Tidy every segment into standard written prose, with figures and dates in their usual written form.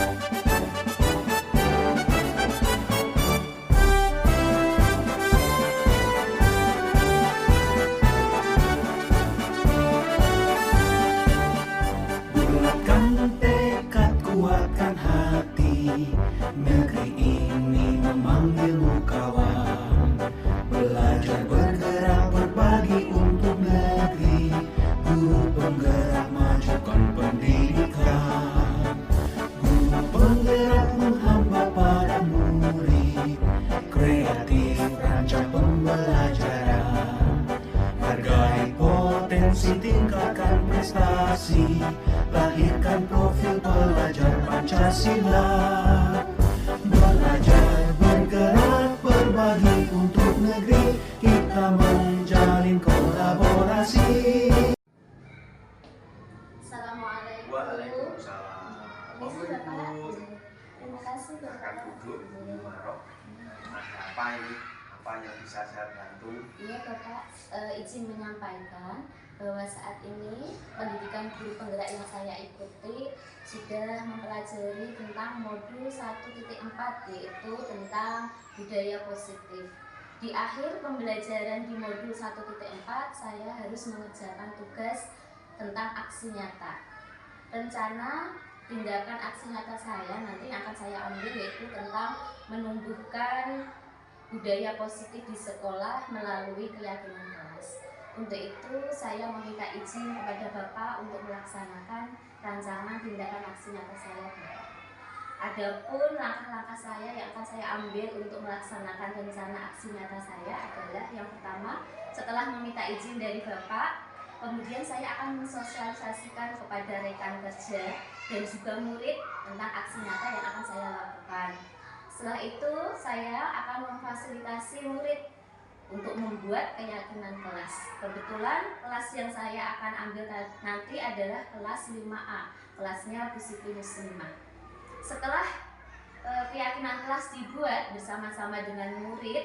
Bulatkan tekad, kuatkan hati, negeri ini memanggilmu kawan. Belajar bergerak berbagi untuk negeri, guru penggerak majukan pendidikan. Guru penggerak menghamba pada murid, kreatif rancang pembelajaran. Hargai potensi, tingkatkan prestasi, lahirkan profil pelajar Pancasila. Belajar, bergerak, berbagi untuk negeri, kita menjalin kolaborasi. Assalamualaikum. Waalaikumsalam. Permisi Bapak. Terima kasih Silakan Bapak. duduk, Bu Marok. Ada apa ini? Apa yang bisa saya bantu? Iya Bapak, izin menyampaikan bahwa saat ini pendidikan guru penggerak yang saya ikuti sudah mempelajari tentang modul 1.4, yaitu tentang budaya positif. Di akhir pembelajaran di modul 1.4, saya harus mengerjakan tugas tentang aksi nyata. Rencana tindakan aksi nyata saya nanti akan saya ambil yaitu tentang menumbuhkan budaya positif di sekolah melalui keyakinan kelas. Untuk itu saya meminta izin kepada Bapak untuk melaksanakan rancangan tindakan aksi nyata saya, Bapak. Adapun langkah-langkah saya yang akan saya ambil untuk melaksanakan rencana aksi nyata saya adalah yang pertama, setelah meminta izin dari Bapak, kemudian saya akan mensosialisasikan kepada rekan kerja dan juga murid tentang aksi nyata yang akan saya lakukan. Setelah itu, saya akan memfasilitasi murid untuk membuat keyakinan kelas. Kebetulan kelas yang saya akan ambil nanti adalah kelas 5A, kelasnya Pusipi Muslimah. Setelah keyakinan kelas dibuat bersama-sama dengan murid,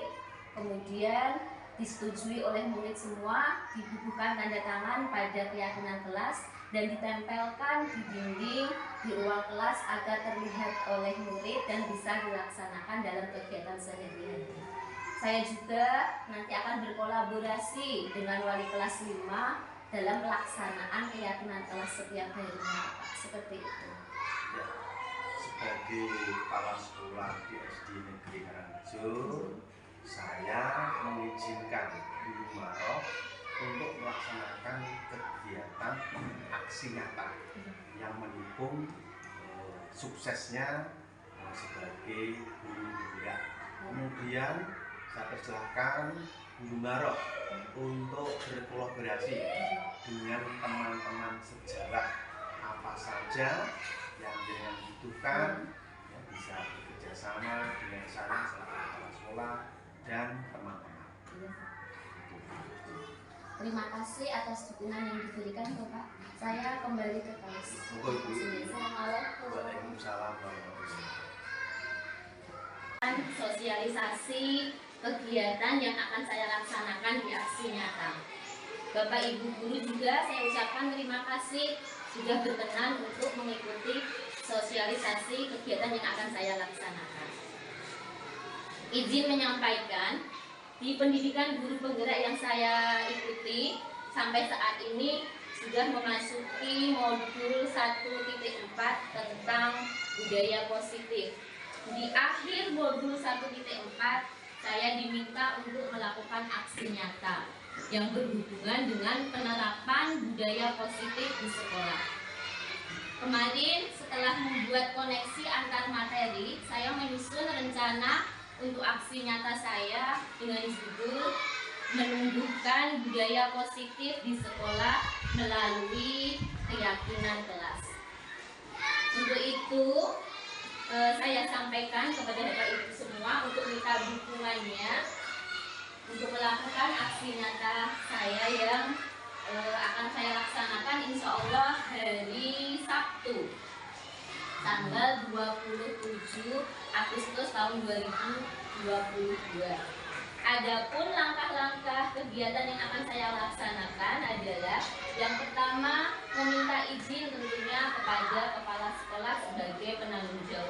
kemudian disetujui oleh murid semua, dibubuhkan tanda tangan pada keyakinan kelas dan ditempelkan di dinding di ruang kelas agar terlihat oleh murid dan bisa dilaksanakan dalam kegiatan sehari-hari. Saya juga nanti akan berkolaborasi dengan wali kelas 5 dalam pelaksanaan keyakinan kelas setiap harinya, Pak. Seperti itu. Ya, sebagai kepala sekolah di SD Negeri Karangrejo, saya mengizinkan Bu Marok untuk melaksanakan kegiatan aksi nyata yang mendukung suksesnya sebagai guru penggerak. Kemudian saya persilahkan Bu Marok untuk berkolaborasi dengan teman-teman sejarah apa saja yang dengan dibutuhkan, yang bisa bekerja sama dengan saya selaku kepala sekolah dan teman-teman. Terima kasih atas dukungan yang diberikan Bapak. Saya kembali ke kelas. Assalamualaikum. Waalaikumsalam warahmatullahi wabarakatuh. Sosialisasi kegiatan yang akan saya laksanakan di aksi nyata. Bapak Ibu guru juga saya ucapkan terima kasih sudah berkenan untuk mengikuti sosialisasi kegiatan yang akan saya laksanakan. Izin menyampaikan, di pendidikan guru penggerak yang saya ikuti sampai saat ini sudah memasuki modul 1.4 tentang budaya positif. Di akhir modul 1.4 saya diminta untuk melakukan aksi nyata yang berhubungan dengan penerapan budaya positif di sekolah. Kemarin setelah membuat koneksi antar materi, saya menyusun rencana untuk aksi nyata saya dengan judul menumbuhkan budaya positif di sekolah melalui keyakinan kelas. Untuk itu saya sampaikan kepada Bapak Ibu semua untuk minta dukungannya untuk melakukan aksi nyata saya yang akan saya laksanakan insya Allah hari Sabtu tanggal 27 Agustus tahun 2022. Adapun langkah-langkah kegiatan yang akan saya laksanakan adalah yang pertama, meminta izin tentunya kepada kepala sekolah sebagai penanggung jawab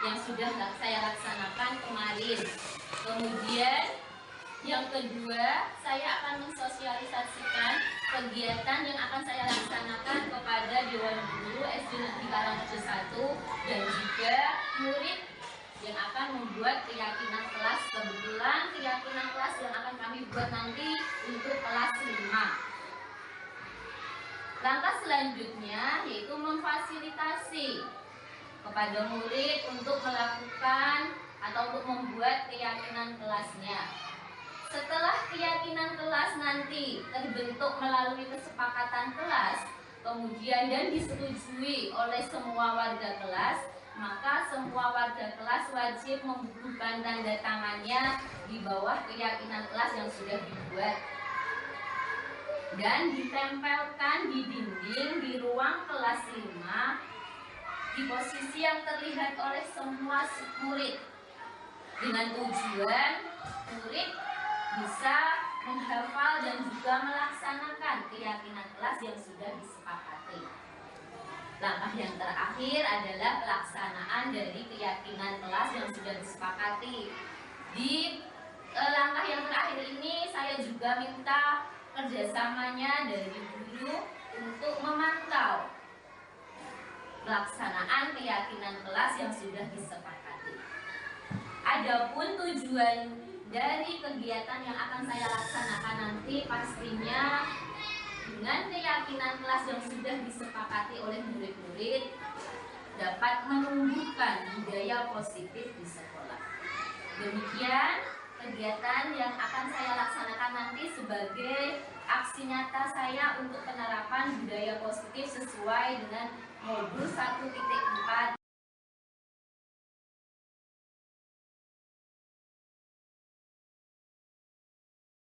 yang sudah saya laksanakan kemarin. Kemudian yang kedua, saya akan mensosialisasikan kegiatan yang akan saya laksanakan kepada Dewan Guru SD Negeri Karangrejo 1 dan juga murid yang akan membuat keyakinan kelas. Kebetulan keyakinan kelas yang akan kami buat nanti untuk kelas 5. Langkah selanjutnya yaitu memfasilitasi kepada murid untuk melakukan atau untuk membuat keyakinan kelasnya. Setelah keyakinan kelas nanti terbentuk melalui kesepakatan kelas, kemudian dan disetujui oleh semua warga kelas, maka semua warga kelas wajib membubuhkan tanda tangannya di bawah keyakinan kelas yang sudah dibuat dan ditempelkan di dinding di ruang kelas 5 di posisi yang terlihat oleh semua murid, dengan tujuan murid bisa menghafal dan juga melaksanakan keyakinan kelas yang sudah disepakati. Langkah yang terakhir adalah pelaksanaan dari keyakinan kelas yang sudah disepakati. Di langkah yang terakhir ini saya juga minta kerjasamanya dari guru untuk memantau pelaksanaan keyakinan kelas yang sudah disepakati. Adapun tujuan dari kegiatan yang akan saya laksanakan nanti pastinya dengan keyakinan kelas yang sudah disepakati oleh murid-murid dapat menumbuhkan budaya positif di sekolah. Demikian kegiatan yang akan saya laksanakan nanti sebagai aksi nyata saya untuk penerapan budaya positif sesuai dengan modul 1.4.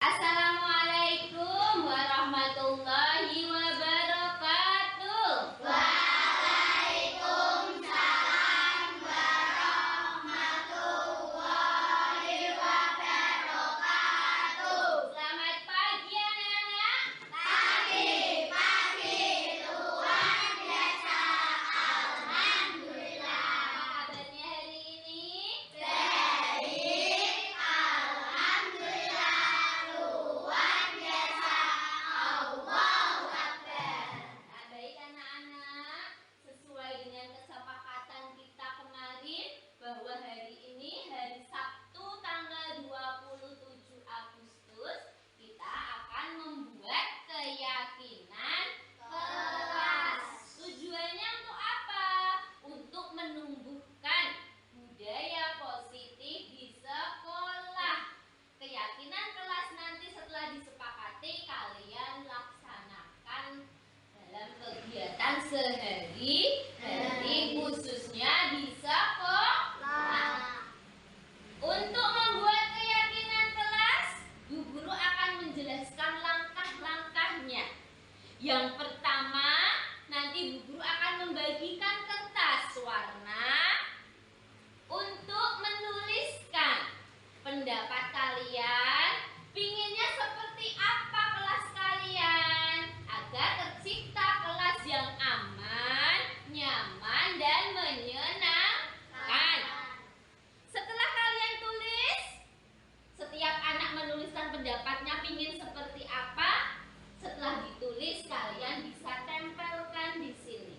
Assalamualaikum warahmatullahi wabarakatuh. Waalaikumsalam warahmatullahi wabarakatuh. Selamat pagi anak-anak. Pagi luar biasa. Alhamdulillah. Kabarnya hari ini baik. Alhamdulillah. Luar biasa. Allahu Akbar. Nah, baik anak-anak, sesuai dengan kesepakatan kita kemarin bahwa hari ini hari Sabtu tanggal 27 Agustus kita akan membuat keyakinan kelas. Tujuannya untuk apa? Untuk menumbuhkan budaya positif di sekolah. Keyakinan kelas nanti setelah disepakati kalian laksanakan dalam kegiatan sehari-hari khususnya di sekolah. Untuk membuat keyakinan kelas, Bu Guru akan menjelaskan langkah-langkahnya. Yang pertama, nanti Bu Guru akan membagikan kertas warna untuk menuliskan pendapat kalian, pinginnya seperti apa kelas kalian agar tercipta kelas yang aman, nyaman, dan menyenangkan. Setelah kalian tulis, setiap anak menuliskan pendapatnya pingin seperti apa. Setelah ditulis, kalian bisa tempelkan di sini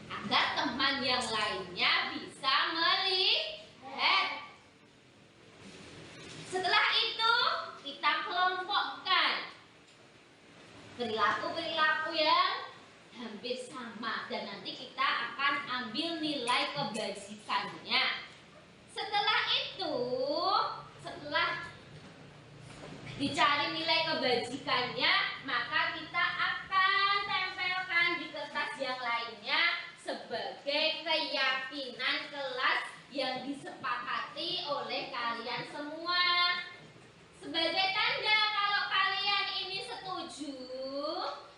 agar teman yang lainnya bisa melihat. Setelah itu kita kelompokkan perilaku-perilaku yang hampir sama dan nanti kita akan ambil nilai kebajikannya. Setelah itu, setelah dicari nilai kebajikannya, maka kita akan tempelkan di kertas yang lainnya sebagai keyakinan kelas yang disepakati oleh kalian semua. Sebagai tanda kalau kalian ini setuju,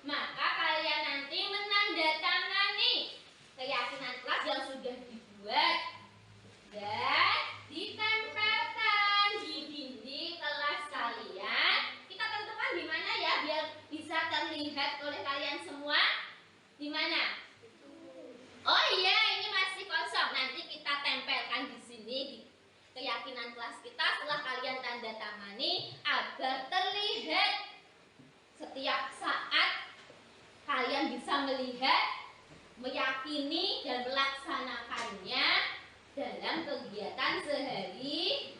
maka kalian nanti menandatangani keyakinan kelas yang sudah dibuat dan ditempelkan di dinding kelas kalian. Kita tentukan di mana ya biar bisa terlihat oleh kalian semua. Di mana? Oh iya, ini masih kosong. Nanti kita tempelkan keyakinan kelas kita setelah kalian tanda tangani agar terlihat setiap saat kalian bisa melihat, meyakini dan melaksanakannya dalam kegiatan sehari.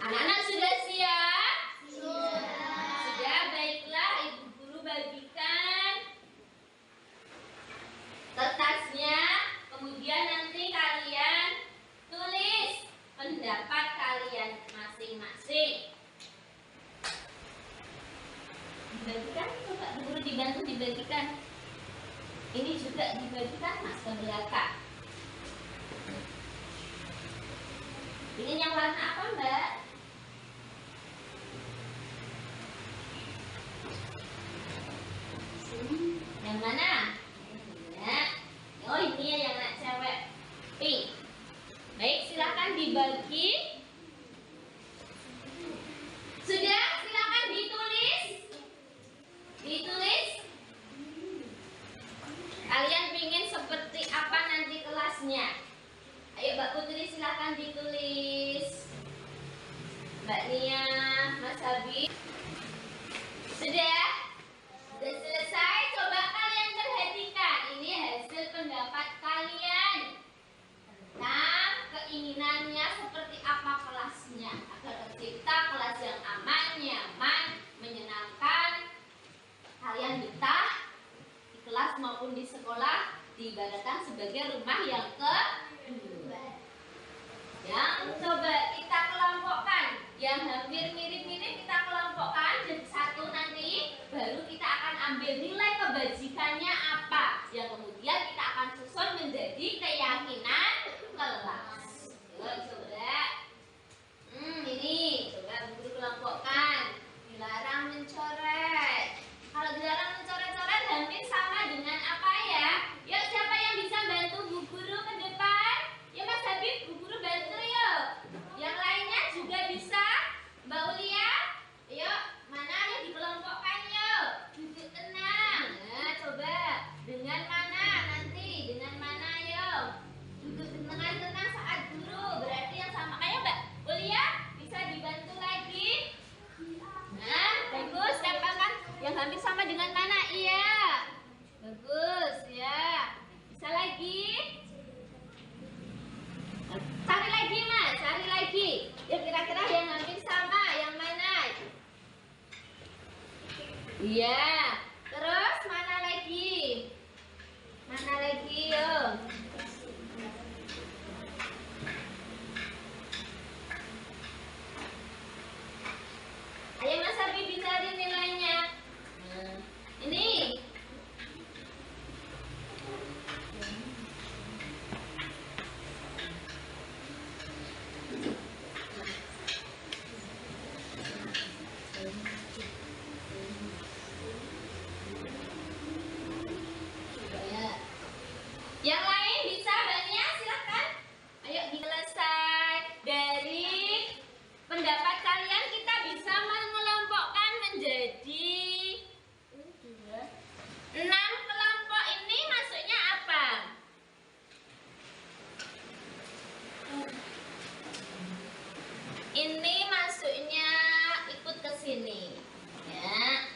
Anak-anak sudah siap? Sudah, baiklah Ibu Guru bagikan kertasnya, kemudian nanti kalian tulis pendapat kalian masing-masing. Dibagikan, coba Bu Guru dibantu dibagikan. Ini juga dibagikan Mas ke belakang. Ini yang warna apa Mbak? Yang mana? Ya. Oh ini yang anak cewek, pink. Baik, silakan dibagi. Sudah, silakan ditulis. Ditulis. Kalian ingin seperti apa nanti kelasnya? Ayo Mbak Putri silakan ditulis. Mbak Nia, Mas Habib. Sudah? Sudah selesai? Coba kalian perhatikan. Ini hasil pendapat kalian tentang keinginannya seperti apa kelasnya agar tercipta kelas yang aman, nyaman, menyenangkan. Kalian betah di kelas maupun di sekolah, diibaratkan sebagai rumah yang kedua. Yang coba kita kelompokkan, yang hampir mirip-mirip kita kelompokkan jadi satu, nanti baru kita akan ambil nilai kebajikannya apa, yang kemudian kita akan susun menjadi keyakinan kelas. Coba ini coba Bu Guru kelompokkan. Dilarang mencoret. Kalau dilarang mencoret-coret hampir sama dengan apa ya? Yuk, siapa yang bisa bantu Bu Guru ke depan? Ya Mas Habib, Bu Guru bantu yuk. Yang lainnya juga bisa. Mbak Ulia, yuk, mana yang dikelompokkan yuk. Duduk tenang. Nah, coba dengan mana nanti? Dengan mana yuk? Duduk tenang-tenang saat guru. Berarti yang sama kayak Mbak Ulia bisa dibantu lagi. Nah, bagus. Gampang kan? Yang hampir sama dengan mana? Iya. Bagus, ya. Bisa lagi? Cari lagi, Mas. Cari lagi. Ya, kira-kira yang hampir sama. Yang mana? Iya. Terus, mana lagi? Mana lagi, yuk. Ayo Mas Habib dicari nilainya. Nah, ini. Yang lain bisa banyak, silakan. Ayo selesai dari pendapat kalian kita bisa mengelompokkan menjadi 6 kelompok. Ini maksudnya apa? Ini maksudnya ikut ke sini, ya.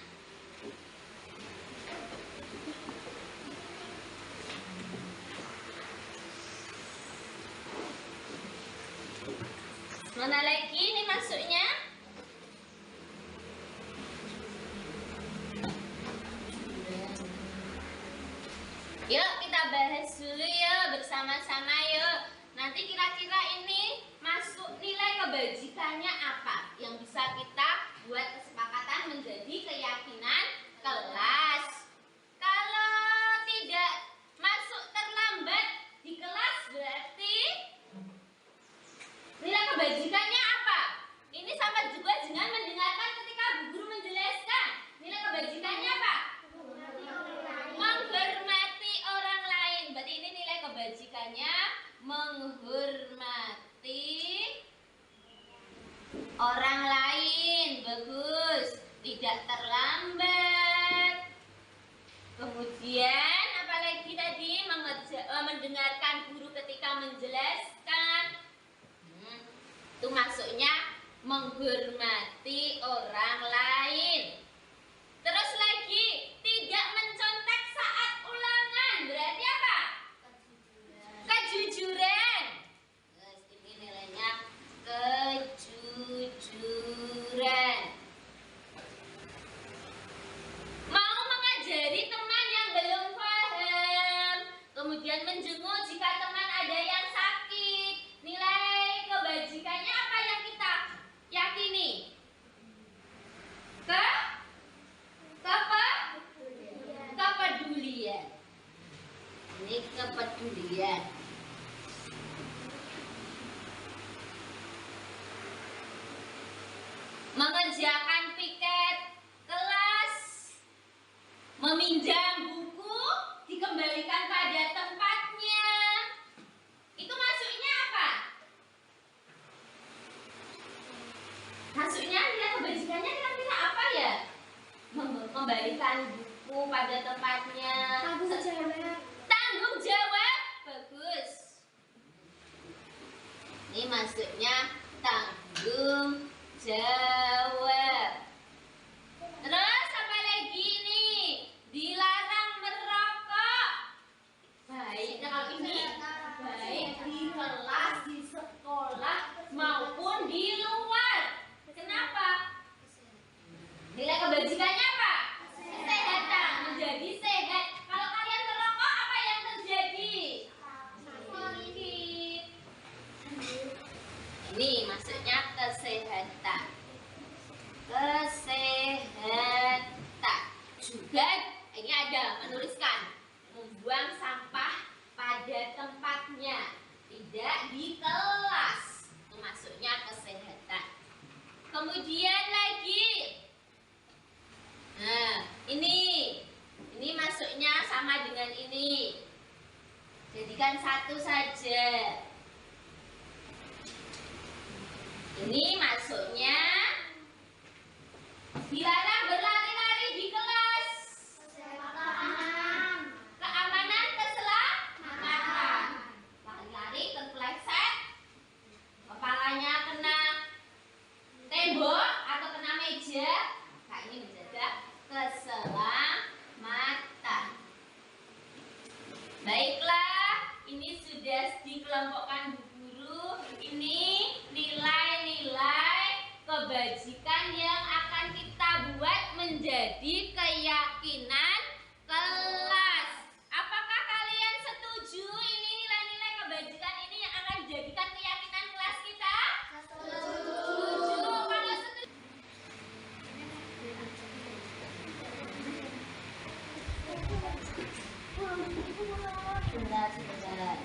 Mana lagi ini maksudnya? Yuk kita bahas dulu ya bersama-sama yuk. Nanti kira-kira ini masuk nilai kebajikannya apa yang bisa kita buat kesepakatan menjadi keyakinan kelas. Kalau tidak masuk terlambat di kelas berarti nilai kebajikannya apa? Ini sama juga dengan mendengarkan ketika Bu Guru menjelaskan. Nilai kebajikannya apa? Menghormati orang lain. Berarti ini nilai kebajikannya menghormati orang lain. Bagus. Tidak terlambat. Kemudian apalagi tadi mendengarkan guru ketika menjelaskan. Itu maksudnya menghormati orang lain. Terus lagi, tidak mencontek saat ulangan. Berarti apa? Kejujuran. Terus ini nilainya kejujuran. Mau mengajari teman yang belum paham, kemudian menjenguk jika teman ada yang sakit. Nilai kebajikannya apa yang kita yakini? Kepedulian. Ini kepedulian. Mengerjakan piket kelas, meminjam buku, dikembalikan pada tempatnya. Itu maksudnya apa? Maksudnya nilai kebajikannya kira-kira apa ya? Membalikan buku pada tempatnya. Tanggung jawab. Tanggung jawab. Bagus. Ini maksudnya tanggung jawab. Terus apa lagi nih? Dilarang merokok. Baik, nah kalau ini baik di kelas, di sekolah maupun di luar. Kenapa? Nilai kebajikannya apa? Kesehatan, menjadi sehat. Kalau kalian merokok, apa yang terjadi? Sakit. Ini maksudnya kesehatan. Kesehatan. Juga ini ada menuliskan membuang sampah pada tempatnya, tidak di kelas. Itu maksudnya kesehatan. Kemudian lagi, nah ini masuknya sama dengan ini. Jadikan satu saja. Ini masuknya dilarang berlari-lari di kelas. Keamanan, keselamatan. Lari-lari kepleset, kepalanya kena tembok atau kena meja. Nah, ini menjaga keselamatan. Baiklah, ini sudah dikelompokkan Bu Guru. Ini nilai-nilai kebajikan yang akan kita buat menjadi keyakinan kelas. Apakah kalian setuju ini nilai-nilai kebajikan ini yang akan dijadikan keyakinan kelas kita? Setuju. Kalau setuju. Sebentar.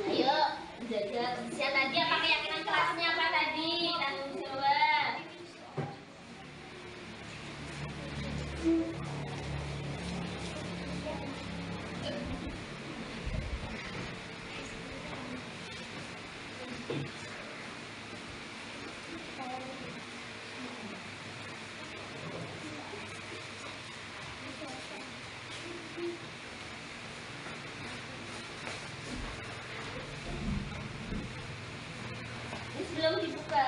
Ayo, jaga kebersihan tadi. Apa keyakinan kelasnya apa tadi? Tanggung jawab. Ini sebelum dibuka.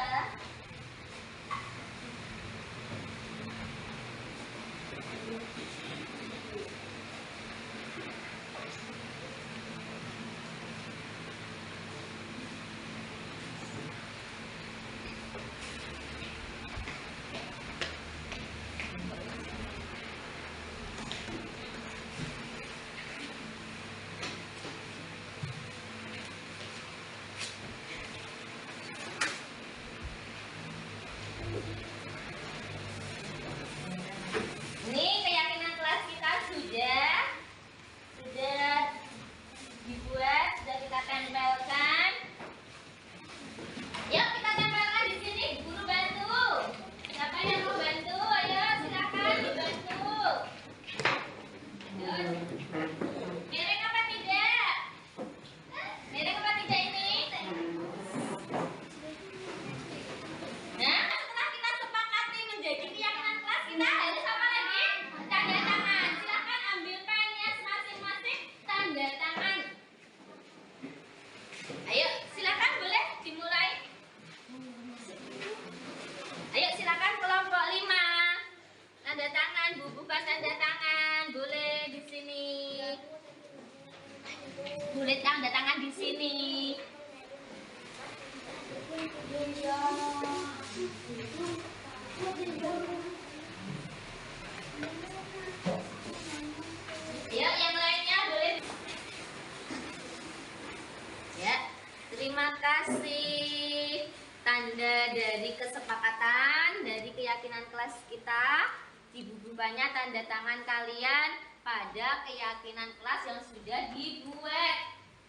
Terima kasih. Tanda dari kesepakatan, dari keyakinan kelas kita. Di buku-bukunya tanda tangan kalian pada keyakinan kelas yang sudah dibuat.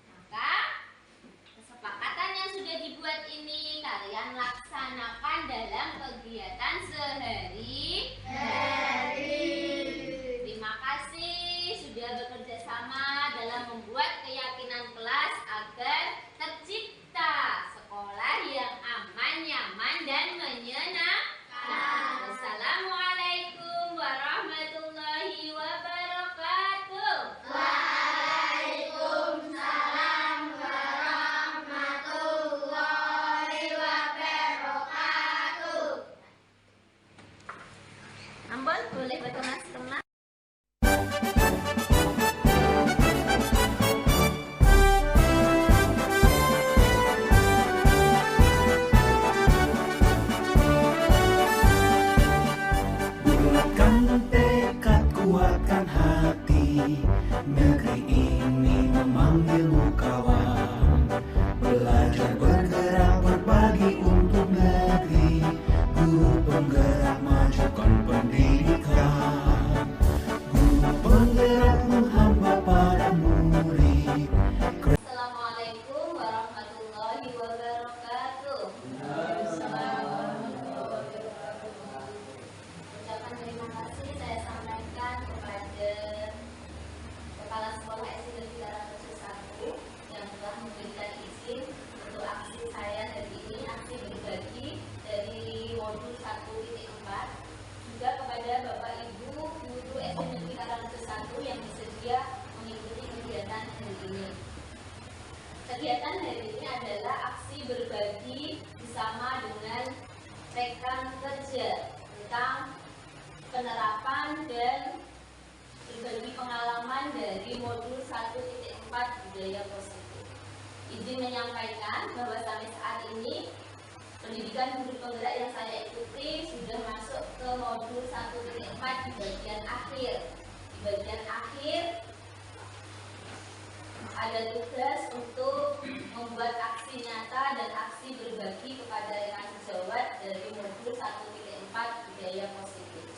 Maka kesepakatan yang sudah dibuat ini kalian laksanakan dalam kegiatan sehari-hari. Terima kasih sudah bekerja sama dalam membuat keyakinan kelas agar tercipta sekolah yang aman, nyaman, dan menyenangkan. Wassalamualaikum warahmatullahi wabarakatuh. Waalaikumsalam warahmatullahi wabarakatuh. Ambon boleh berkemas-kemas. Bulatkan tekad, kuatkan hati. Negeri ini memanggilmu kawan. Belajar, bergerak, berbagi untuk negeri. Guru penggerak, majukan pendidikan. Guru penggerak menghamba para murid. Assalamualaikum warahmatullahi wabarakatuh. Ucapan terima kasih saya sampaikan kepada Kepala Sekolah SD Negeri Karangasem 1 yang telah memberikan izin untuk aksi saya hari ini, aksi berbagi dari modul 1.4. Juga kepada Bapak Ibu guru SD Negeri Karangasem 1 yang bersedia mengikuti kegiatan hari ini. Kegiatan hari ini adalah aksi berbagi bersama dengan rekan kerja tentang penerapan dan berbagi pengalaman dari modul 1.4 budaya positif. Izin menyampaikan bahwa sampai saat ini pendidikan guru penggerak yang saya ikuti sudah masuk ke modul 1.4 di bagian akhir. Di bagian akhir ada tugas untuk membuat aksi nyata dan aksi berbagi kepada rekan sejawat dari modul 1.4 budaya positif.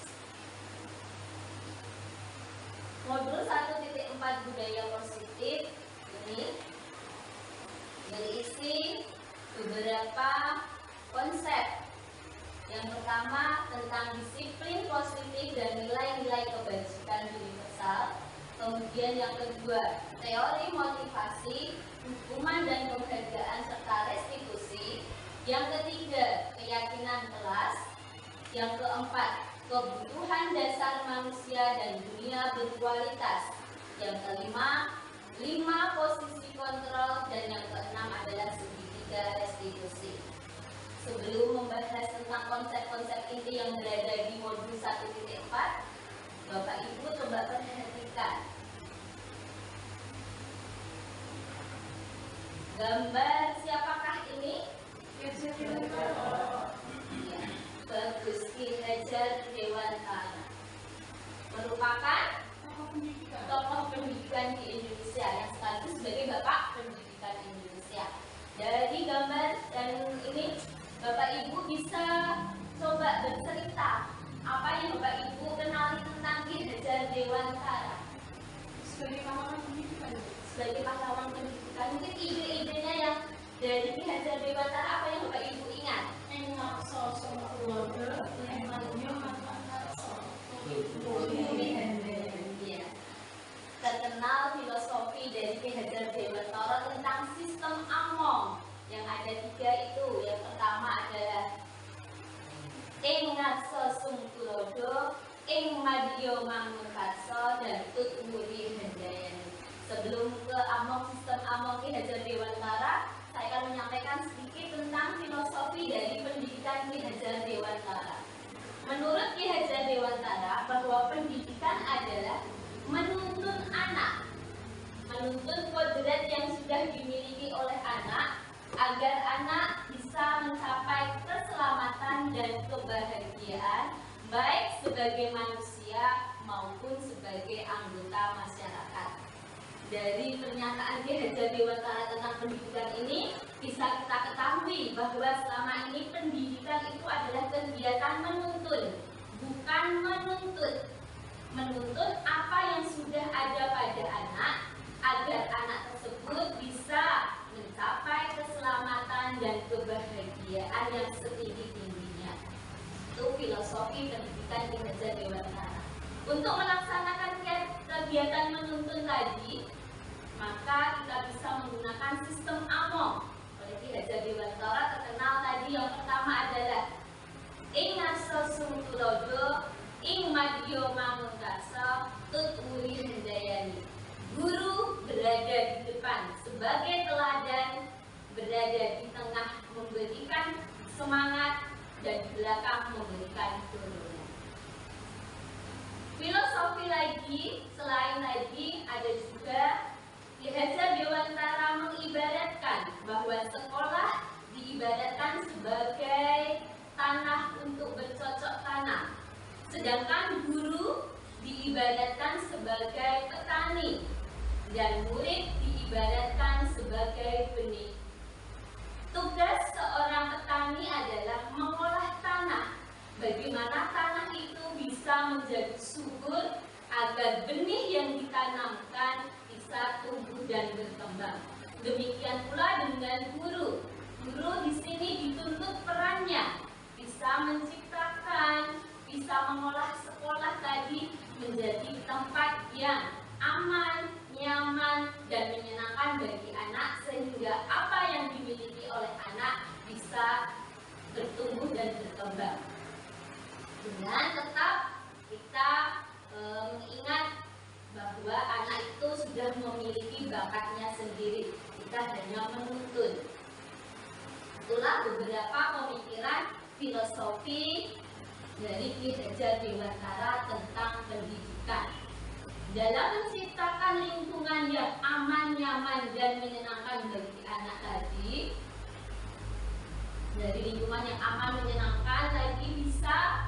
Modul 1.4 budaya positif ini berisi beberapa konsep. Yang pertama tentang disiplin positif dan nilai-nilai kebajikan universal. Kemudian yang kedua, teori motivasi, hukuman dan penghargaan serta restitusi. Yang ketiga, keyakinan kelas. Yang keempat, kebutuhan dasar manusia dan dunia berkualitas. Yang kelima, 5 posisi kontrol. Dan yang keenam adalah segitiga restitusi. Sebelum membahas tentang konsep-konsep inti yang berada di modul 1.4, Bapak Ibu coba perhatikan gambar siapakah ini? Ya, bagus, Ki Hajar Dewantara merupakan tokoh pendidikan di Indonesia yang sekaligus sebagai Bapak Pendidikan Indonesia. Dari gambar dan ini Bapak Ibu bisa coba bercerita apa yang Bapak Ibu kenali tentang Ki Hajar Dewantara sebagai pahlawan pendidikan. Mungkin ide-idenya yang dari Ki Hajar Dewantara apa yang Bapak Ibu ingat? Ya. Terkenal filosofi dari Ki Hajar Dewantara tentang sistem among yang ada 3 itu. Yang pertama adalah ing ngarsa sungkulodo, ing madya mangunkarsa, dan tutwuri handayani. Sebelum ke sistem among Ki Hajar Dewantara, saya akan menyampaikan sedikit tentang filosofi dari pendidikan Ki Hajar Dewantara. Menurut Ki Hajar Dewantara, bahwa pendidikan adalah menuntun anak, menuntun kodrat yang sudah dimiliki oleh anak, agar anak bisa mencapai keselamatan dan kebahagiaan, baik sebagai manusia maupun sebagai anggota masyarakat. dari pernyataan Ki Hajar Dewantara tentang pendidikan ini bisa kita ketahui bahwa selama ini pendidikan itu adalah kegiatan menuntun, bukan menuntut. Menuntut apa yang sudah ada pada anak agar anak tersebut bisa mencapai keselamatan dan kebahagiaan yang setinggi-tingginya. Itu filosofi pendidikan Ki Hajar Dewantara. Untuk melaksanakan kegiatan menuntun tadi, maka kita bisa menggunakan sistem AMO. Oleh Ki Hajar Dewantara terkenal tadi yang pertama adalah ing ngaso sungtulodo ing madyo manguntaso tut uri hendayani. Guru berada di depan sebagai teladan, berada di tengah memberikan semangat, dan di belakang memberikan dorongan. Filosofi lagi, selain lagi ada juga Ki Hajar Dewantara mengibaratkan bahwa sekolah diibaratkan sebagai tanah untuk bercocok tanam, sedangkan guru diibaratkan sebagai petani dan murid diibaratkan sebagai benih. Tugas seorang petani adalah mengolah tanah. Bagaimana tanah itu bisa menjadi subur agar benih yang ditanamkan bisa tumbuh dan berkembang. Demikian pula dengan guru. Guru di sini dituntut perannya bisa menciptakan, bisa mengolah sekolah tadi menjadi tempat yang aman, nyaman, dan menyenangkan bagi anak sehingga apa yang dimiliki oleh anak bisa bertumbuh dan berkembang. Dengan tetap kita mengingat bahwa anak itu sudah memiliki bakatnya sendiri, kita hanya menuntun. Itulah beberapa pemikiran filosofi dari Ki Hajar Dewantara tentang pendidikan. Dalam menciptakan lingkungan yang aman, nyaman, dan menyenangkan bagi anak tadi, dari lingkungan yang aman, menyenangkan tadi bisa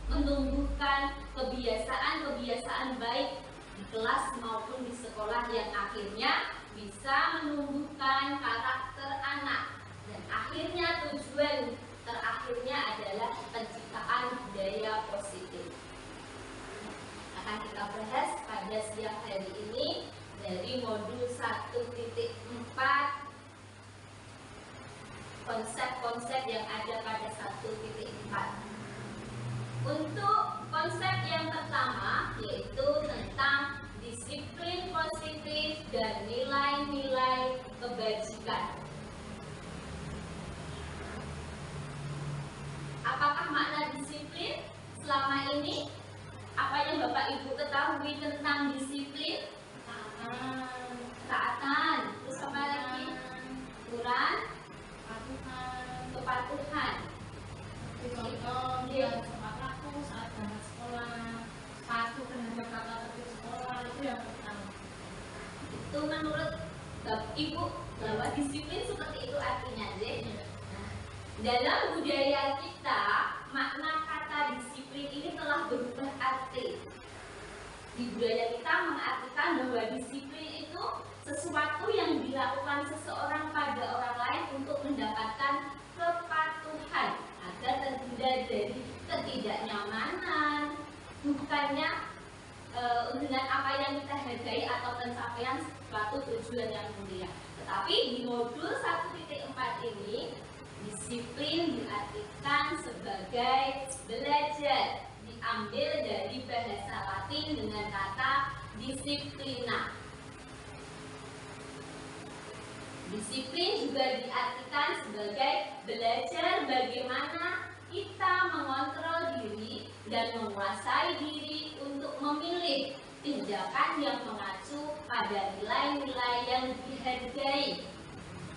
menumbuhkan kebiasaan-kebiasaan baik di kelas maupun di sekolah yang akhirnya bisa menumbuhkan karakter anak. Dan akhirnya tujuan terakhirnya adalah penciptaan budaya positif. Akan kita bahas pada siang hari ini dari modul 1.4 konsep-konsep yang ada pada 1.4. Untuk konsep yang pertama yaitu tentang disiplin positif dan nilai-nilai kebajikan. Apakah makna disiplin selama ini? Apa yang Bapak Ibu ketahui tentang disiplin? Taatan. Terus apa lagi? Aturan, kepatuhan. Contoh dia tepat waktu saat berangkat sekolah, patuh terhadap tata tertib sekolah, itu yang pertama. Itu menurut Bapak Ibu bahwa disiplin seperti itu artinya, Dek. Nah, dalam budaya kita, makna kata disiplin ini telah berubah arti. Di budaya kita mengartikan bahwa disiplin itu sesuatu yang dilakukan seseorang pada orang lain untuk mendapatkan kepatuhan agar terhindar dari ketidaknyamanan, bukannya dengan apa yang kita hargai atau pencapaian suatu tujuan yang mulia. Tetapi di modul 1.4 ini disiplin diartikan sebagai belajar, diambil dari bahasa Latin dengan kata disiplina. Disiplin juga diartikan sebagai belajar bagaimana kita mengontrol diri dan menguasai diri untuk memilih tindakan yang mengacu pada nilai-nilai yang dihargai.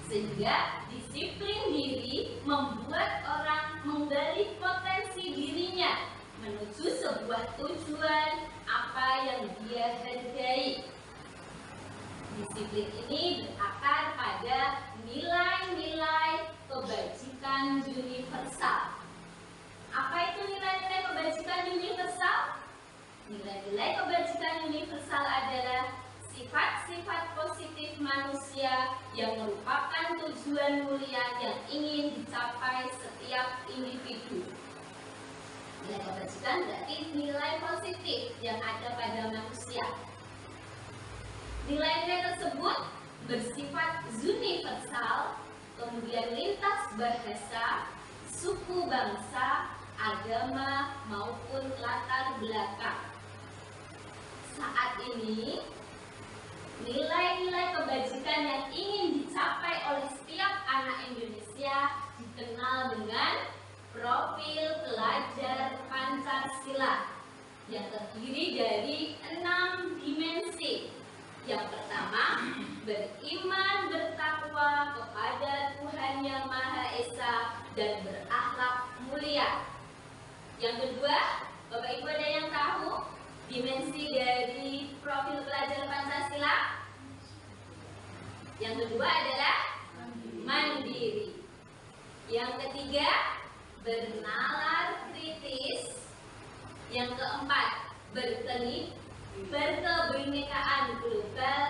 Sehingga disiplin diri membuat orang menggali potensi dirinya menuju sebuah tujuan apa yang dia hargai. Disiplin ini berakar pada nilai-nilai kebajikan universal. Apa itu nilai-nilai kebajikan universal? Nilai-nilai kebajikan universal adalah sifat manusia yang merupakan tujuan mulia yang ingin dicapai setiap individu. Nilai kebajikan berarti nilai positif yang ada pada manusia. Nilai-nilai tersebut bersifat universal, kemudian lintas bahasa, suku bangsa, agama, maupun latar belakang. Saat ini, nilai-nilai kebajikan yang ingin dicapai oleh setiap anak Indonesia dikenal dengan profil pelajar Pancasila yang terdiri dari 6 dimensi. Yang pertama, beriman bertakwa kepada Tuhan Yang Maha Esa dan berakhlak mulia. Yang kedua, Bapak Ibu ada yang tahu dimensi dari profil pelajar Pancasila? Yang kedua adalah mandiri. Yang ketiga, bernalar kritis. Yang keempat, berkebinekaan global.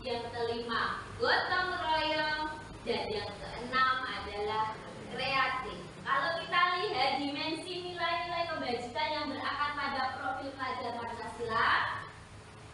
Yang kelima, gotong royong. Dan yang keenam adalah kreatif. Kalau kita lihat dimensi nilai-nilai kebajikan yang berakar pada profil pelajar Pancasila,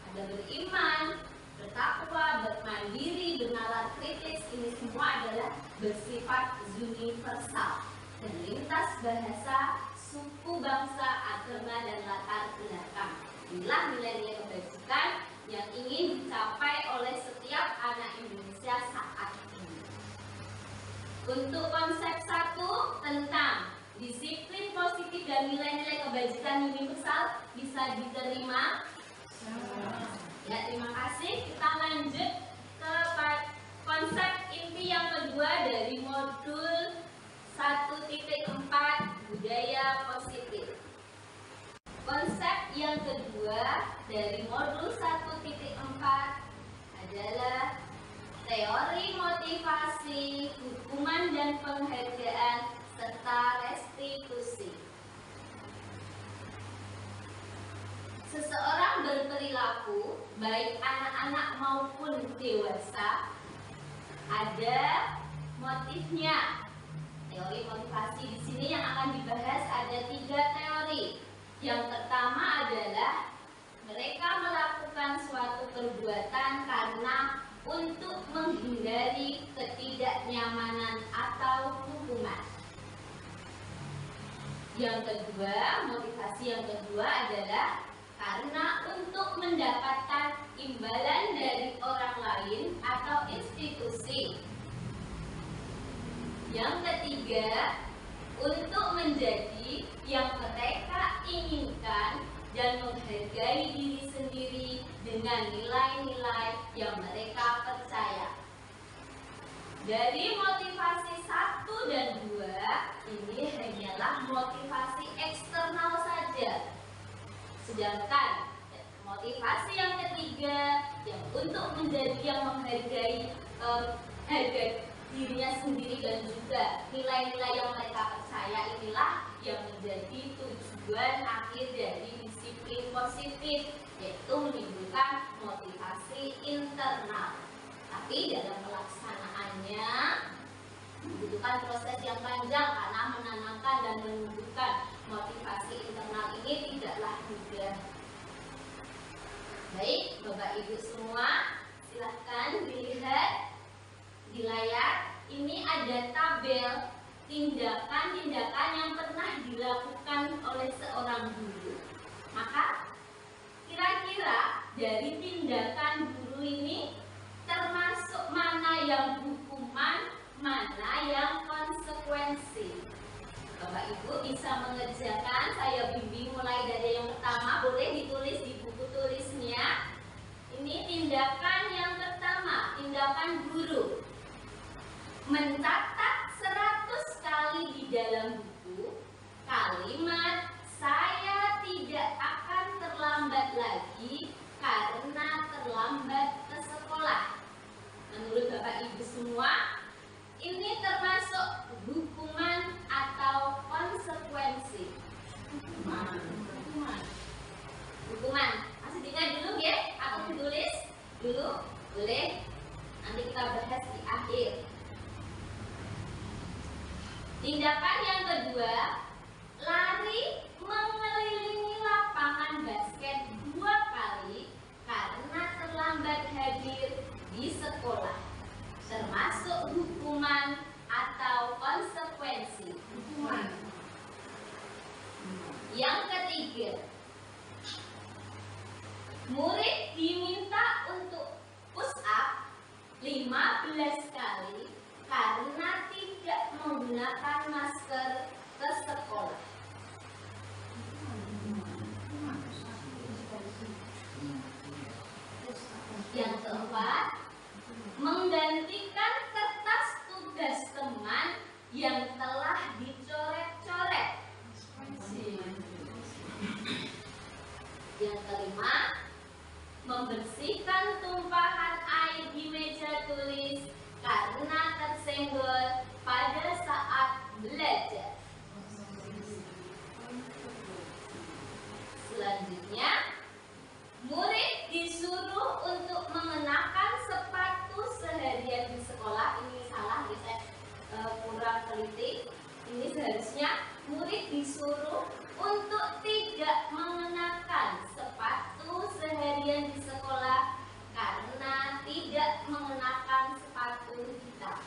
ada beriman, bertakwa, bermandiri, bernalar kritis. Ini semua adalah bersifat universal dan lintas bahasa, suku bangsa, agama, dan latar belakang. Inilah nilai-nilai kebajikan yang ingin dicapai oleh setiap anak Indonesia saat ini. Untuk konsep 1 tentang disiplin positif dan nilai-nilai kebajikan universal bisa diterima? Ya, terima kasih. Kita lanjut ke konsep inti yang kedua dari modul 1.4 budaya positif. Konsep yang kedua dari modul 1.4 adalah teori motivasi, hukuman dan penghargaan, serta restitusi. Seseorang berperilaku, baik anak-anak maupun dewasa, ada motifnya. Teori motivasi di sini yang akan dibahas ada 3 teori. Yang pertama adalah mereka melakukan suatu perbuatan karena untuk menghindari ketidaknyamanan atau hukuman. Yang kedua, motivasi yang kedua adalah karena untuk mendapatkan imbalan dari orang lain atau institusi. Yang ketiga, untuk menjadi yang mereka inginkan dan menghargai diri sendiri dengan nilai-nilai yang mereka percaya. Dari motivasi 1 dan 2, ini hanyalah motivasi eksternal saja. Sedangkan motivasi yang ketiga, yang untuk menjadi yang menghargai harga dirinya sendiri dan juga nilai-nilai yang mereka percaya, inilah yang menjadi tujuan akhir dari disiplin positif, yaitu menimbulkan motivasi internal. Tapi dalam pelaksanaannya membutuhkan proses yang panjang karena menanamkan dan menumbuhkan motivasi internal ini tidaklah mudah. Baik, Bapak Ibu semua, silahkan dilihat di layar. Ini ada tabel tindakan-tindakan yang pernah dilakukan oleh seorang guru. Maka kira-kira dari tindakan guru ini termasuk mana yang hukuman, mana yang konsekuensi? Bapak Ibu bisa mengerjakan, saya bimbing mulai dari yang pertama, boleh ditulis di buku tulisnya. Ini tindakan yang pertama, tindakan guru. Mencatat 100 kali di dalam buku kalimat "saya tidak akan terlambat lagi karena terlambat ke sekolah". Menurut Bapak Ibu semua, ini termasuk hukuman atau konsekuensi? Hukuman. Masih diingat dulu ya? Aku tulis dulu, boleh? Nanti kita bahas di akhir. Tindakan yang kedua, lari mengelilingi lapangan basket 2 kali karena terlambat hadir di sekolah, termasuk hukuman atau konsekuensi. Yang ketiga, murid diminta untuk push up 15 kali karena tidak menggunakan masker ke sekolah. Yang keempat, menggantikan kertas tugas teman yang telah dicoret-coret. Yang kelima, membersihkan tumpahan air di meja tulis karena tersenggol pada saat belajar. Selanjutnya, murid disuruh untuk mengenakan sepatu seharian di sekolah. Ini salah, saya kurang teliti. Ini seharusnya murid disuruh untuk tidak mengenakan sepatu seharian di sekolah karena tidak mengenakan sepatu hitam.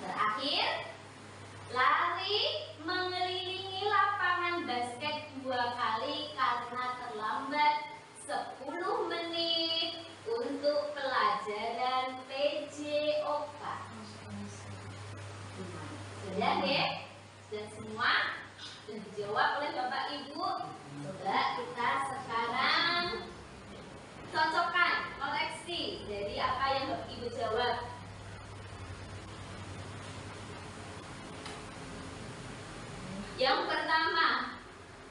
Terakhir, lari mengelilingi lapangan basket 2 kali karena terlambat 10 menit untuk pelajaran PJOK. Sudah deh? Sudah semua? Sudah dijawab oleh Bapak Ibu? Coba kita sekarang cocokkan, koreksi dari apa yang Bapak Ibu jawab. Yang pertama,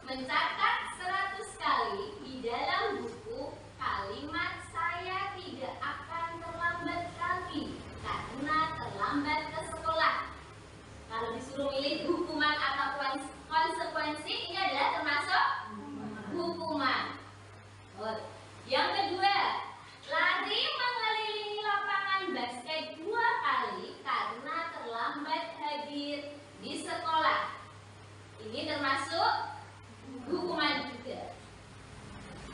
mencatat 100 kali di dalam buku kalimat "saya tidak akan terlambat lagi karena terlambat ke sekolah". Kalau disuruh milih hukuman atau konsekuensi, ini adalah termasuk hukuman. Yang kedua, lari mengelilingi lapangan basket 2 kali karena terlambat hadir di sekolah. Ini termasuk hukuman juga.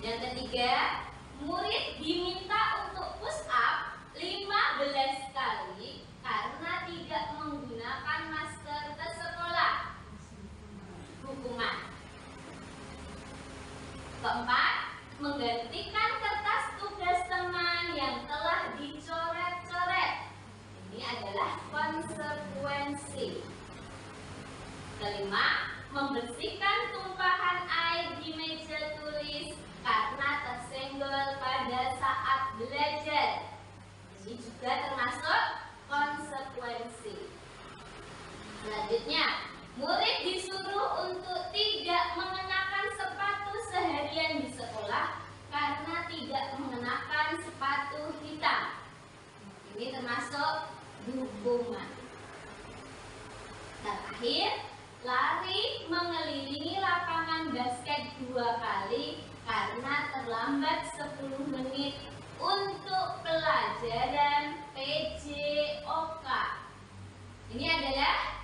Yang ketiga, murid diminta untuk push up 15 kali karena tidak menggunakan masker ke sekolah. Hukuman. Keempat, menggantikan kertas tugas teman yang telah dicoret-coret. Ini adalah konsekuensi. Kelima, membersihkan tumpahan air di meja tulis karena tersenggol pada saat belajar. Ini juga termasuk konsekuensi. Selanjutnya, murid disuruh untuk tidak mengenakan sepatu seharian di sekolah karena tidak mengenakan sepatu hitam. Ini termasuk hukuman. Terakhir, lari mengelilingi lapangan basket 2 kali karena terlambat 10 menit untuk pelajaran PJOK. Ini adalah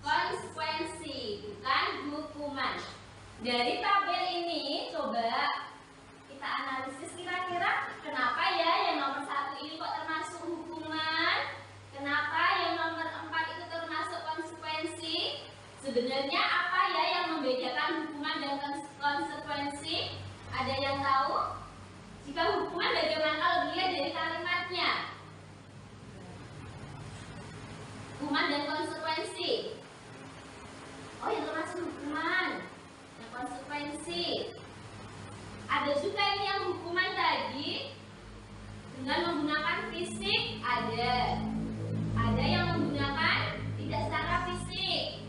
konsekuensi, bukan hukuman. Dari tabel ini coba kita analisis kira-kira kenapa ya yang nomor 1 ini kok termasuk hukuman, kenapa yang nomor 4 itu termasuk konsekuensi. Sebenarnya apa ya yang membedakan hukuman dan konsekuensi? Ada yang tahu? Jika hukuman bagaimana kalau dilihat dari kalimatnya? Hukuman dan konsekuensi. Oh, yang termasuk hukuman, yang konsekuensi. Ada juga ini yang hukuman tadi dengan menggunakan fisik, ada yang menggunakan tidak secara fisik.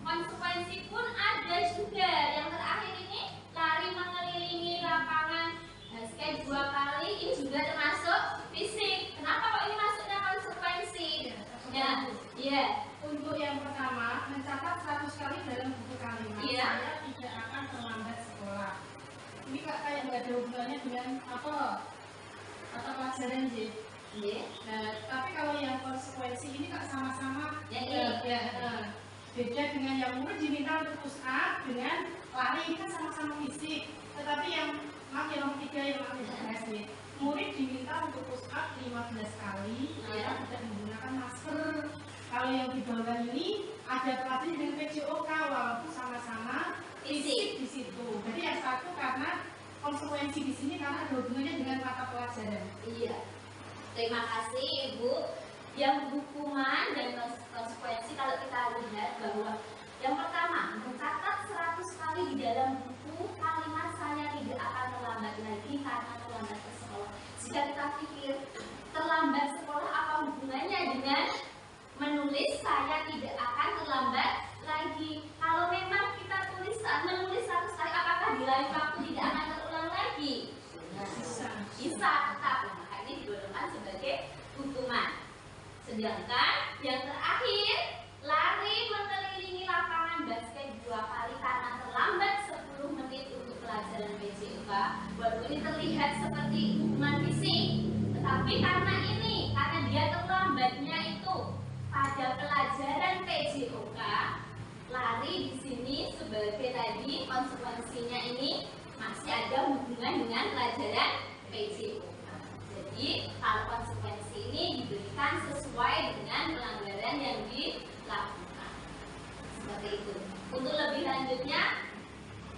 Konsekuensi pun ada juga. Yang terakhir ini lari mengelilingi lapangan basket 2 kali, ini juga termasuk fisik. Kenapa kok ini masuknya konsekuensi? Ya, contohnya dengan apa mata pelajaran J. Nah, tapi kalau yang konsekuensi ini kan sama-sama beda dengan yang murid diminta untuk push up dengan lari, ini kan sama-sama fisik. Tetapi yang nomor 3 yang SD, murid diminta untuk push up 15 kali, ya, tidak menggunakan masker. Kalau yang di bawah ini ada pelatih dengan PJOK, walaupun sama-sama fisik di situ. Jadi yang satu karena konsekuensi di sini karena ada hubungannya dengan mata pelajaran. Iya. Terima kasih Ibu. Yang hukuman dan konsekuensi kalau kita lihat bahwa yang pertama mencatat 100 kali di dalam buku kalimat saya tidak akan terlambat lagi karena terlambat ke sekolah. Jika kita pikir terlambat sekolah apa hubungannya dengan menulis saya tidak akan terlambat lagi? Kalau memang kita menulis 100 kali, apakah di lain waktu tidak akan terulang lagi? Bisa, tetapi maka ini digolongkan sebagai hukuman. Sedangkan yang terakhir, lari mengelilingi lapangan basket 2 kali karena terlambat 10 menit untuk pelajaran PJOK. Walaupun ini terlihat seperti hukuman fisik, tetapi karena dia terlambatnya itu pada pelajaran PJOK, lari di sini sebagai tadi konsekuensinya ini masih ada hubungan dengan pelajaran PJOK. Jadi kalau konsekuensi ini diberikan sesuai dengan pelanggaran yang dilakukan. Seperti itu. Untuk lebih lanjutnya,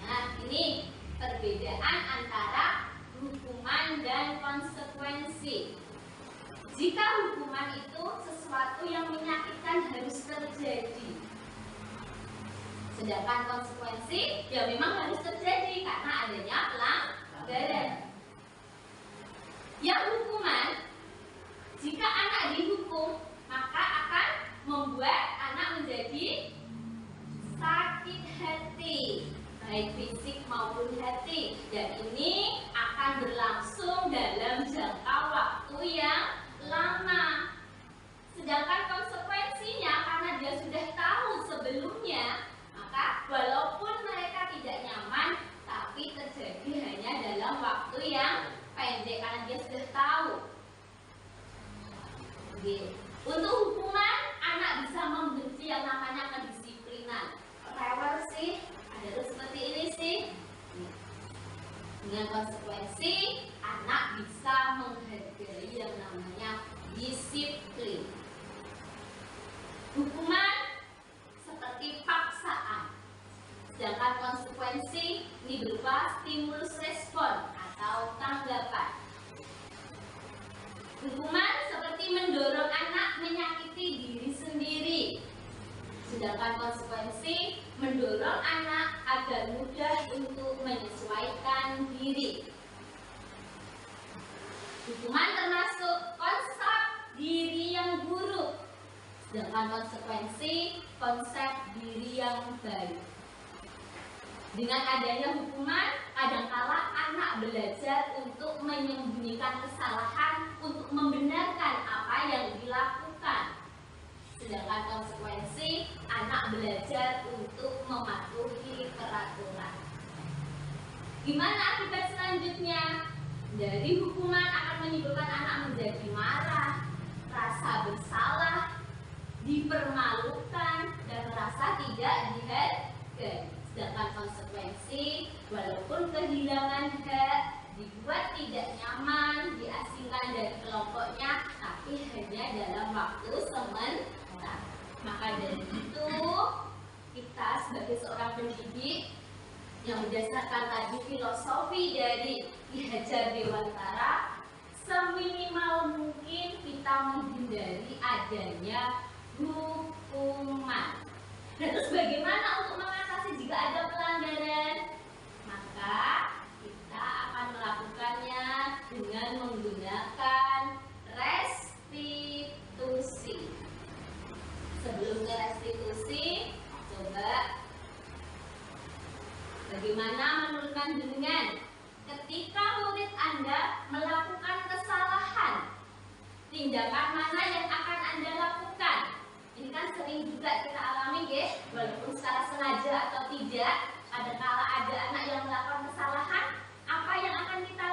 nah ini perbedaan antara hukuman dan konsekuensi. Jika hukuman itu sesuatu yang menyakitkan harus terjadi, sedangkan konsekuensi ya memang harus terjadi karena adanya pelanggaran. Yang hukuman, jika anak dihukum, maka akan membuat anak menjadi sakit hati, baik fisik maupun hati, dan ini akan berlangsung dalam jangka waktu yang lama. Sedangkan konsekuensinya karena dia sudah tahu sebelumnya, maka walaupun mereka tidak nyaman, tapi terjadi hanya dalam waktu yang pendek karena dia sudah tahu. Oke. Untuk hukuman, anak bisa membenci yang namanya kedisiplinan. Rewel sih, ada seperti ini sih. Dengan konsekuensi, anak bisa menghargai yang namanya disiplin. Hukuman seperti paksaan. Sedangkan konsekuensi ini berupa stimulus respon atau tanggapan. Hukuman seperti mendorong anak menyakiti diri sendiri. Sedangkan konsekuensi mendorong anak agar mudah untuk menyesuaikan diri. Hukuman termasuk konsep diri yang buruk. Sedangkan konsekuensi konsep diri yang baik. Dengan adanya hukuman, kadangkala anak belajar untuk menyembunyikan kesalahan, untuk membenarkan apa yang dilakukan. Sedangkan konsekuensi, anak belajar untuk mematuhi peraturan. Gimana akibat selanjutnya? Dari hukuman akan menimbulkan anak menjadi marah, rasa bersalah, dipermalukan, dan merasa tidak dihargai. Sedangkan konsekuensi, walaupun kehilangan hak, dibuat tidak nyaman, diasingkan dari kelompoknya, tapi hanya dalam waktu sementara. Maka dari itu, kita sebagai seorang pendidik yang berdasarkan tadi filosofi dari Ki Hajar Dewantara, seminimal mungkin kita menghindari adanya hukuman. Dan terus bagaimana untuk mengatasi jika ada pelanggaran? Maka kita akan melakukannya dengan menggunakan restitusi. Sebelum ke restitusi, coba bagaimana menurunkan dengan ketika murid Anda melakukan kesalahan, tindakan mana yang akan Anda lakukan? Ini kan sering juga kita alami, guys, walaupun secara sengaja atau tidak. Ada kala ada anak yang melakukan kesalahan, apa yang akan kita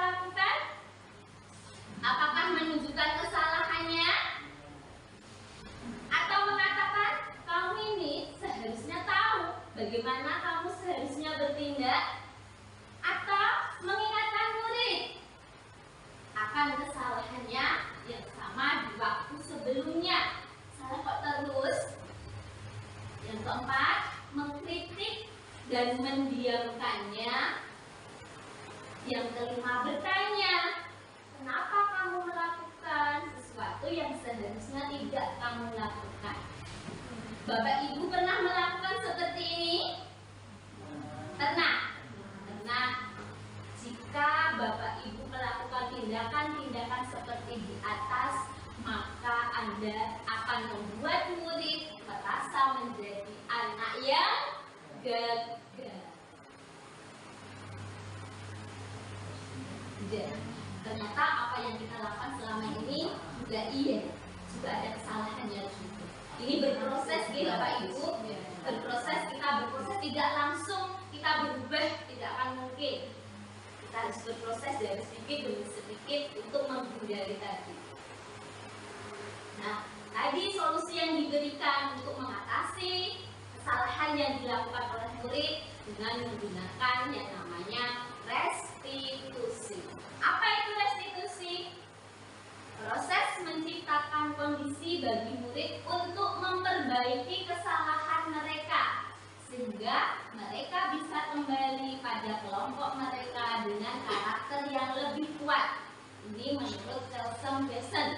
Bapak Ibu melakukan tindakan-tindakan seperti di atas, maka Anda akan membuat murid merasa menjadi anak yang gagal. Ternyata apa yang kita lakukan selama ini juga juga ada kesalahannya juga. Ini berproses gitu Bapak Ibu, kita berproses tidak langsung kita berubah, tidak akan mungkin. Kita harus berproses dari sedikit demi sedikit untuk menghindari tadi. Nah, tadi solusi yang diberikan untuk mengatasi kesalahan yang dilakukan oleh murid dengan menggunakan yang namanya restitusi. Apa itu restitusi? Proses menciptakan kondisi bagi murid untuk memperbaiki kesalahan mereka sehingga mereka bisa kembali pada kelompok mereka dengan karakter yang lebih kuat. Ini menurut Kelsen-Besson.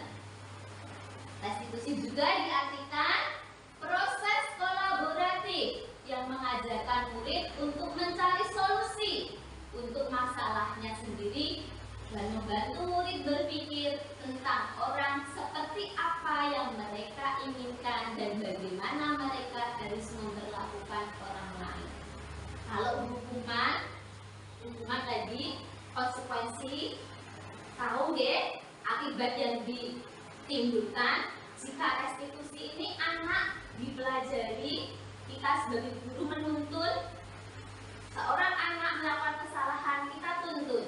Restitusi juga diartikan proses kolaboratif yang mengajarkan murid untuk mencari solusi untuk masalahnya sendiri dan membantu murid berpikir tentang orang seperti apa yang mereka inginkan dan bagaimana mereka harus memperlakukan orang lain. Kalau hukuman tadi konsekuensi, tahu deh akibat yang ditimbulkan jika restitusi ini anak dipelajari. Kita sebagai guru menuntun seorang anak melakukan kesalahan, kita tuntun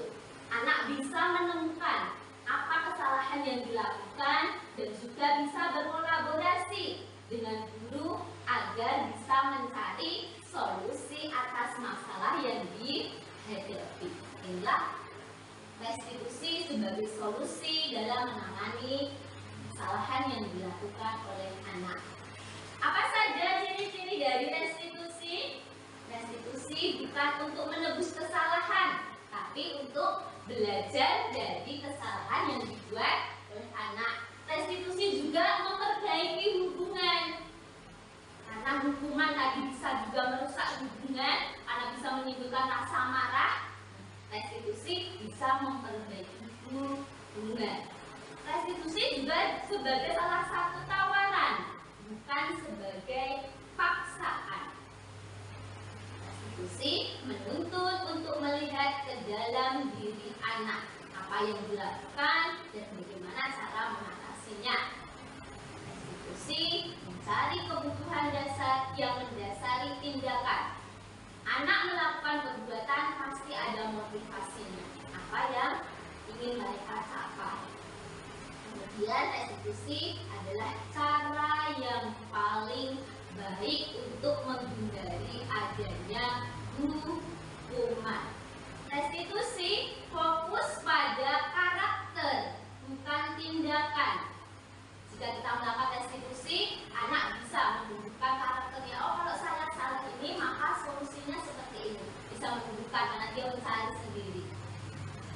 anak bisa menemukan apa kesalahan yang dilakukan dan juga bisa berkolaborasi dengan guru agar bisa mencari solusi atas masalah yang dihadapi. Inilah restitusi sebagai solusi dalam menangani kesalahan yang dilakukan oleh anak. Apa saja ciri-ciri dari restitusi? Restitusi bukan untuk menebus kesalahan, tapi untuk belajar dari kesalahan yang dibuat oleh anak. Restitusi juga memperbaiki hubungan. Karena hukuman tadi bisa juga merusak hubungan, anak bisa menimbulkan rasa marah. Restitusi bisa memperbaiki hubungan. Restitusi juga sebagai salah satu tawaran, bukan sebagai paksaan. Restitusi menuntut untuk melihat ke dalam diri anak, apa yang dilakukan dan bagaimana cara mengatasinya. Restitusi mencari kebutuhan dasar yang mendasari tindakan. Anak melakukan perbuatan pasti ada motivasinya, apa yang ingin mereka capai. Kemudian restitusi adalah cara yang paling baik untuk menghindari adanya hukuman. Restitusi fokus pada karakter, bukan tindakan. Jika kita melakukan restitusi, anak bisa menunjukkan karakternya. Oh, kalau saya salah ini, maka solusinya seperti ini. Bisa menunjukkan karena dia mencari sendiri.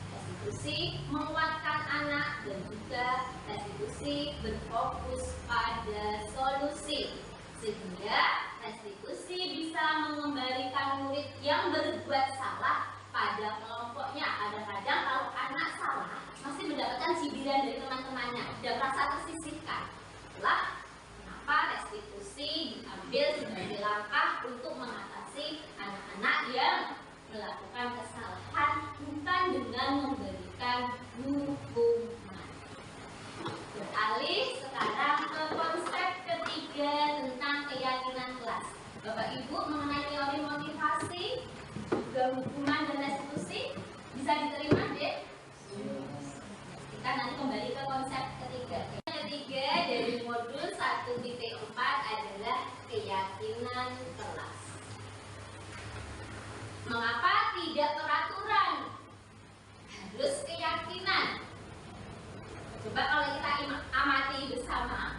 Restitusi menguatkan anak dan juga restitusi berfokus pada solusi. Sehingga restitusi bisa mengembalikan murid yang berbuat salah pada kelompoknya. Kadang-kadang kalau anak salah masih mendapatkan cibiran dari teman-temannya dan merasa tersisihkan. Itulah kenapa restitusi diambil sebagai langkah untuk mengatasi anak-anak yang melakukan kesalahan bukan dengan memberikan hukuman. Beralih sekarang ke konsep ketiga tentang keyakinan kelas. Bapak Ibu mengenai teori motivasi, juga hukuman dan restitusi bisa diterima deh? Kita nanti kembali ke konsep ketiga. Yang ketiga dari modul 1.4 adalah keyakinan kelas. Mengapa tidak peraturan? Harus keyakinan. Coba kalau kita amati bersama,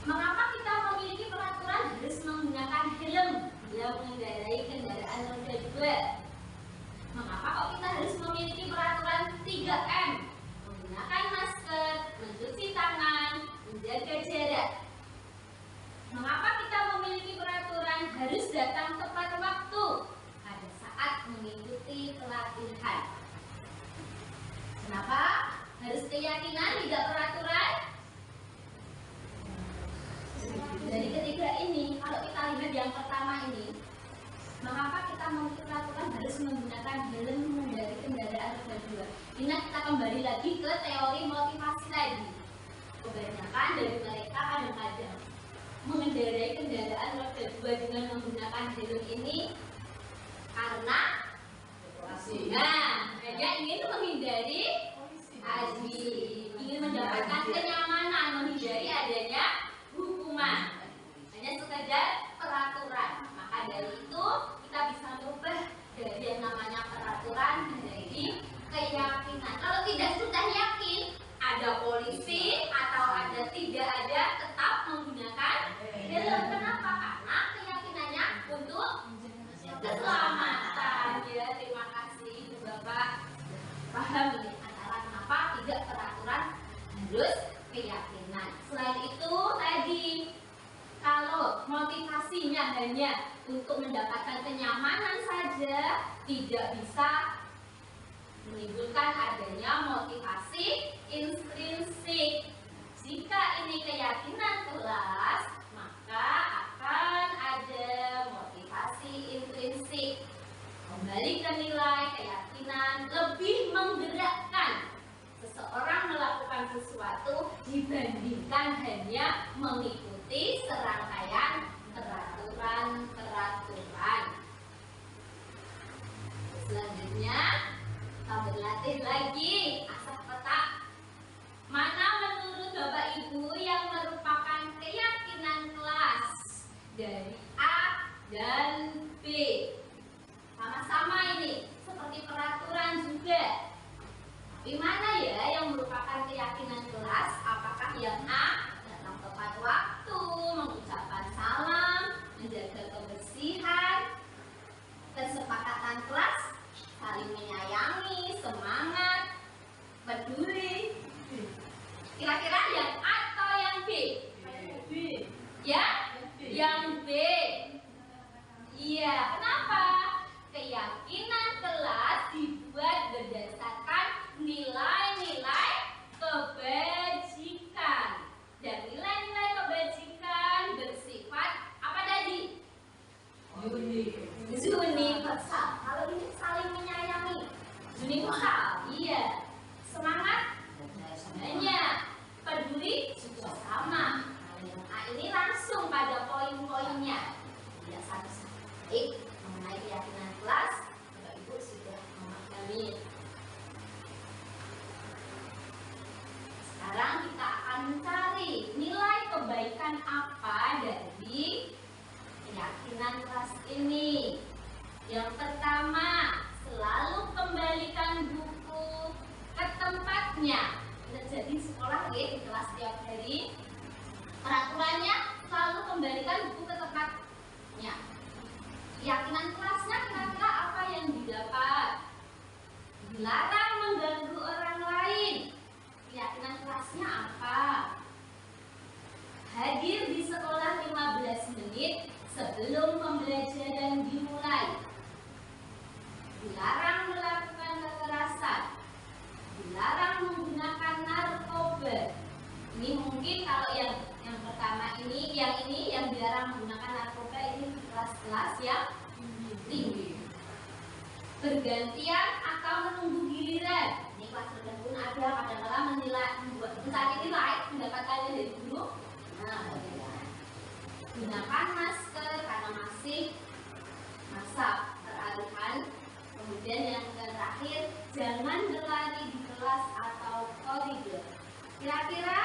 mengapa kita memiliki peraturan harus menggunakan helm dalam mengendarai kendaraan roda 2? Mengapa kok kita harus memiliki peraturan 3M? Menggunakan masker, mencuci tangan, menjaga jarak. Mengapa kita memiliki peraturan harus datang tepat waktu pada saat mengikuti pelatihan? keyakinan tidak peraturan. Dari ketiga ini, kalau kita lihat yang pertama ini, mengapa kita memiliki peraturan harus menggunakan helm mengendari kendaraan roda dua? Ini kita kembali lagi ke teori motivasi tadi. Kebanyakan dari mereka kadang-kadang mengendarai kendaraan roda dua dengan menggunakan helm ini karena hanya ingin menghindari ingin mendapatkan kenyamanan, menghindari adanya hukuman, hanya sekedar peraturan. Maka dari itu kita bisa merubah dari yang namanya peraturan menjadi keyakinan. Kalau tidak sudah yakin ada polisi atau ada tidak ada, tetap menggunakan helm. Kenapa? Karena keyakinannya untuk keselamatan. Ya, terima kasih Ibu Bapak. Paham ini antara kenapa tidak peraturan harus keyakinan. Selain itu tadi, kalau motivasinya hanya untuk mendapatkan kenyamanan saja, tidak bisa menimbulkan adanya motivasi intrinsik. Jika ini keyakinan kelas, maka akan ada motivasi intrinsik. Kembali ke nilai keyakinan lebih menggerakkan seseorang melakukan sesuatu dibandingkan hanya mengikuti serangkaian peraturan. Selanjutnya kita berlatih lagi asah petak. Mana menurut Bapak Ibu yang merupakan keyakinan kelas dari A dan B? Sama-sama ini seperti peraturan juga. Tapi mana ya yang merupakan keyakinan kelas? Apakah yang A, datang tepat waktu, mengucapkan salam, menjaga kebersihan, kesepakatan kelas, saling menyayangi, semangat, peduli? Kira-kira yang A atau yang B? Ya? Yang B. Iya, kenapa? Keyakinan kelas dibuat berdasarkan nilai-nilai kebajikan. Dan nilai-nilai kebajikan bersifat apa tadi? Universal. Kalau ini saling menyayangi. Universal. Iya. Semangat? Banyak. Peduli? Juga sama. Nah, ini langsung pada poin-poinnya. Ya, satu-satu. Baik, mengenai keyakinan kelas, Bapak Ibu sudah memahami. Sekarang kita akan mencari nilai kebaikan apa dari keyakinan kelas ini. Yang pertama, selalu kembalikan buku ke tempatnya. Jadi sekolah ya, di kelas setiap hari, peraturannya selalu kembalikan buku ke tempatnya. Keyakinan kelasnya kira-kira apa yang didapat? Dilarang mengganggu orang lain. Keyakinan kelasnya apa? Hadir di sekolah 15 menit sebelum pembelajaran dimulai. Dilarang melakukan kekerasan. Dilarang menggunakan narkoba. Ini mungkin kalau yang pertama ini yang dilarang menggunakan narkoba ini kelas-kelas yang tinggi. Bergantian atau menunggu giliran. Ini kelas rendah pun ada kadang-kadang mencari nilai pendapatan dari guru. Nah, bagaimana? Gunakan masker karena masih masa peralihan. Kemudian yang terakhir, jangan berlari di kelas atau koridor. Kira-kira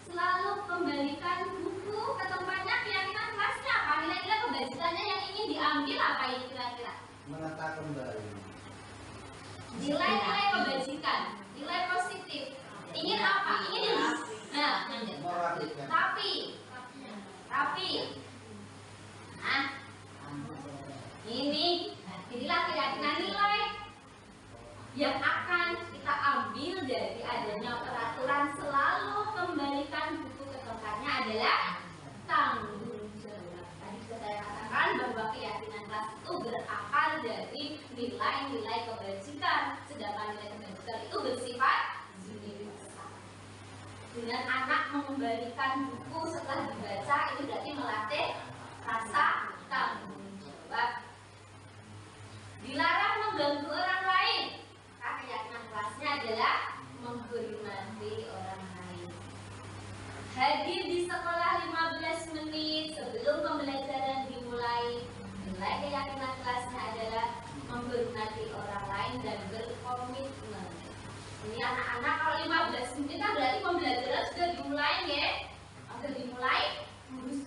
selalu kembalikan buku ke tempatnya. Keyakinan kelasnya apa? Nilai-nilai kebajikannya yang ingin diambil apa ini kira-kira? Menata kembali. Nilai-nilai kebajikan, nilai positif. Ingin apa? Ingin rapi. Nah, inilah keyakinan nilai yang akan kita ambil dari adanya peraturan selalu kembalikan buku ke tempatnya adalah tanggung jawab. Tadi sudah saya katakan bahwa keyakinan kelas itu berakar dari nilai-nilai kebajikan, sedangkan nilai kebajikan itu bersifat universal. dengan anak mengembalikan buku setelah dibaca, ini berarti melatih rasa tanggung jawab. Dilarang mengganggu orang lain. Maka keyakinan kelasnya adalah menghormati orang lain. Hadir di sekolah 15 menit sebelum pembelajaran dimulai. Nilai keyakinan kelasnya adalah menghormati orang lain dan berkomitmen. Ini anak-anak kalau 15 menit kan berarti pembelajaran sudah dimulai ya. Sudah dimulai,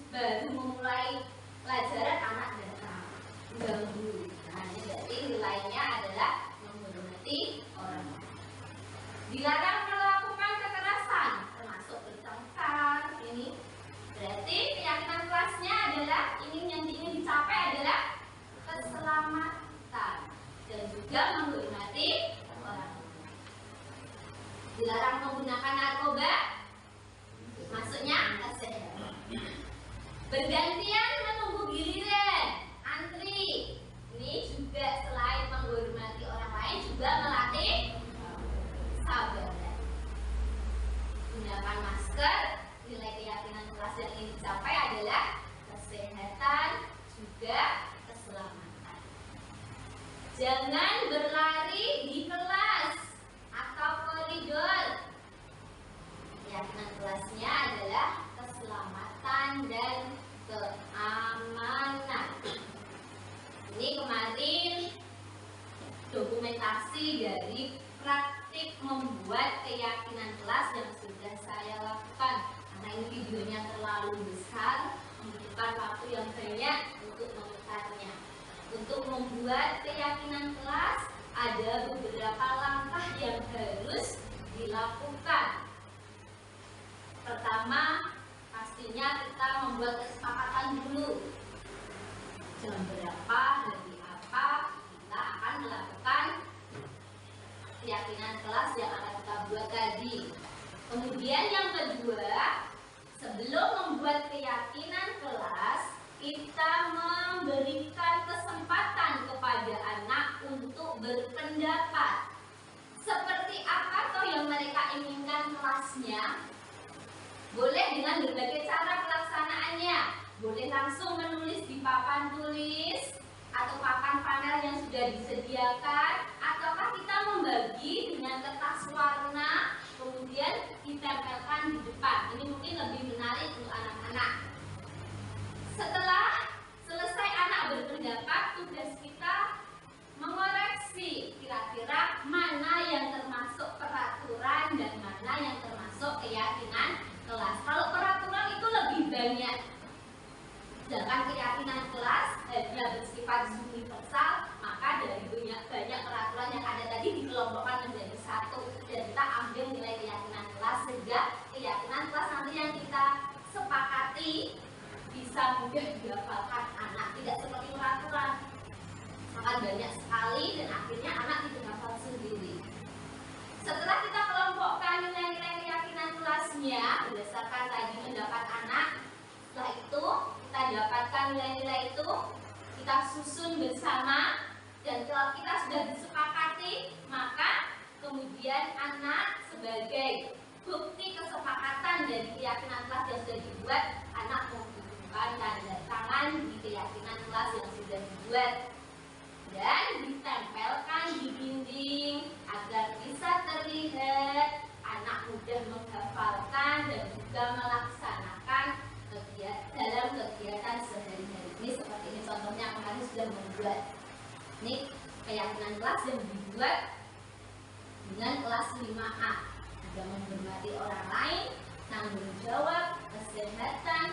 baru memulai pelajaran anak datang mengganggu. Nah, ini berarti nilainya adalah menghormati orang lain. Dilarang melakukan kekerasan, termasuk bertengkar. Ini berarti keyakinan kelasnya adalah yang ingin dicapai adalah keselamatan dan juga menghormati orang lain. Dilarang menggunakan narkoba, maksudnya kesehatan. Bergantian menunggu giliran, antri. Ini juga selain menghormati orang lain juga melatih sabar. Gunakan masker. Nilai keyakinan kelas yang ingin dicapai adalah kesehatan juga keselamatan. Jangan berlari di kelas atau koridor. Keyakinan kelasnya adalah keselamatan dan keamanan. Ini kemarin dokumentasi dari praktik membuat keyakinan kelas yang sudah saya lakukan. Karena ini videonya terlalu besar, membutuhkan waktu yang banyak untuk memutarnya. Untuk membuat keyakinan kelas ada beberapa langkah yang harus dilakukan. Pertama, pastinya kita membuat kesepakatan dulu. Jam berapa, hari apa kita akan melakukan keyakinan kelas yang akan kita buat tadi. Kemudian yang kedua, sebelum membuat keyakinan kelas, kita memberikan kesempatan kepada anak untuk berpendapat. Seperti apa toh yang mereka inginkan kelasnya? Boleh dengan berbagai cara pelaksanaannya. Boleh langsung menulis di papan tulis atau papan panel yang sudah disediakan, ataukah kita membagi dengan kertas warna kemudian ditempelkan di depan. Ini mungkin lebih menarik untuk anak-anak. Setelah selesai anak berpendapat, tugas kita mengoreksi kira-kira mana yang termasuk peraturan dan mana yang termasuk keyakinan kelas. Kalau peraturan itu lebih banyak, sedangkan keyakinan kelas hanya bersifat universal, maka dari banyak peraturan yang ada tadi dikelompokkan menjadi satu dan kita ambil nilai keyakinan kelas sehingga keyakinan kelas nanti yang kita sepakati bisa mudah dihafalkan anak, tidak seperti peraturan maka banyak sekali dan akhirnya anak tidak hafal sendiri. Setelah kita kelompokkan nilai-nilai keyakinan kelasnya berdasarkan tadi pendapat anak, setelah itu kita dapatkan nilai-nilai itu, kita susun bersama, dan kalau kita sudah disepakati, maka kemudian anak sebagai bukti kesepakatan dari keyakinan kelas yang sudah dibuat, anak membutuhkan tanda tangan di keyakinan kelas yang sudah dibuat dan ditempelkan di dinding agar bisa terlihat anak mudah menghafalkan dan juga melaksanakan dalam kegiatan sehari-hari. Ini seperti ini contohnya kemarin sudah membuat. Ini keyakinan kelas yang dibuat dengan kelas 5A. Ada menghormati orang lain, tanggung jawab, kesehatan,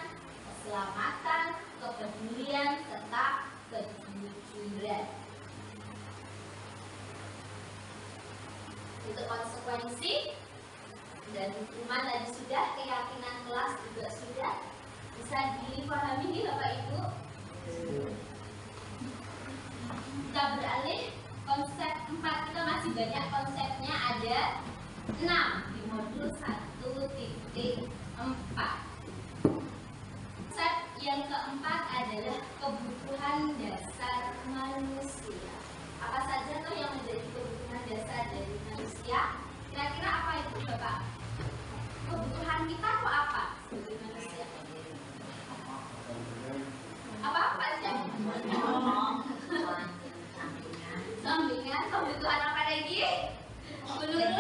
keselamatan, kepedulian, serta kejujuran. Untuk konsekuensi dan hukuman tadi sudah, keyakinan kelas juga sudah. Bisa dipahami nih Bapak Ibu? Kita beralih konsep 4, kita masih banyak konsepnya, ada 6 di modul 1.4. Konsep yang keempat adalah kebutuhan dasar manusia. Apa saja tuh yang menjadi kebutuhan dasar dari manusia? Kira-kira apa itu Bapak? kebutuhan kita tuh apa sebagai manusia? Apa aja? Sampingan, kebutuhan apa lagi? Menurut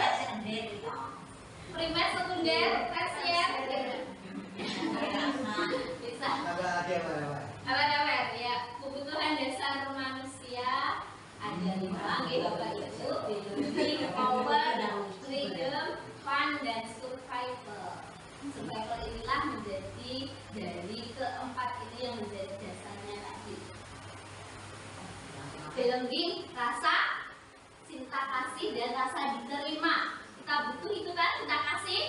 primer, sekunder, tersier, bisa. Apa ya? Kebutuhan dasar manusia ada 5, Bapak Ibu, biologi, power, freedom, fun, dan survival. Survival inilah menjadi dari keempat ini yang menjadi dasarnya tadi. Belonging, rasa, cinta kasih, dan rasa diterima. Kita butuh itu kan, cinta kasih?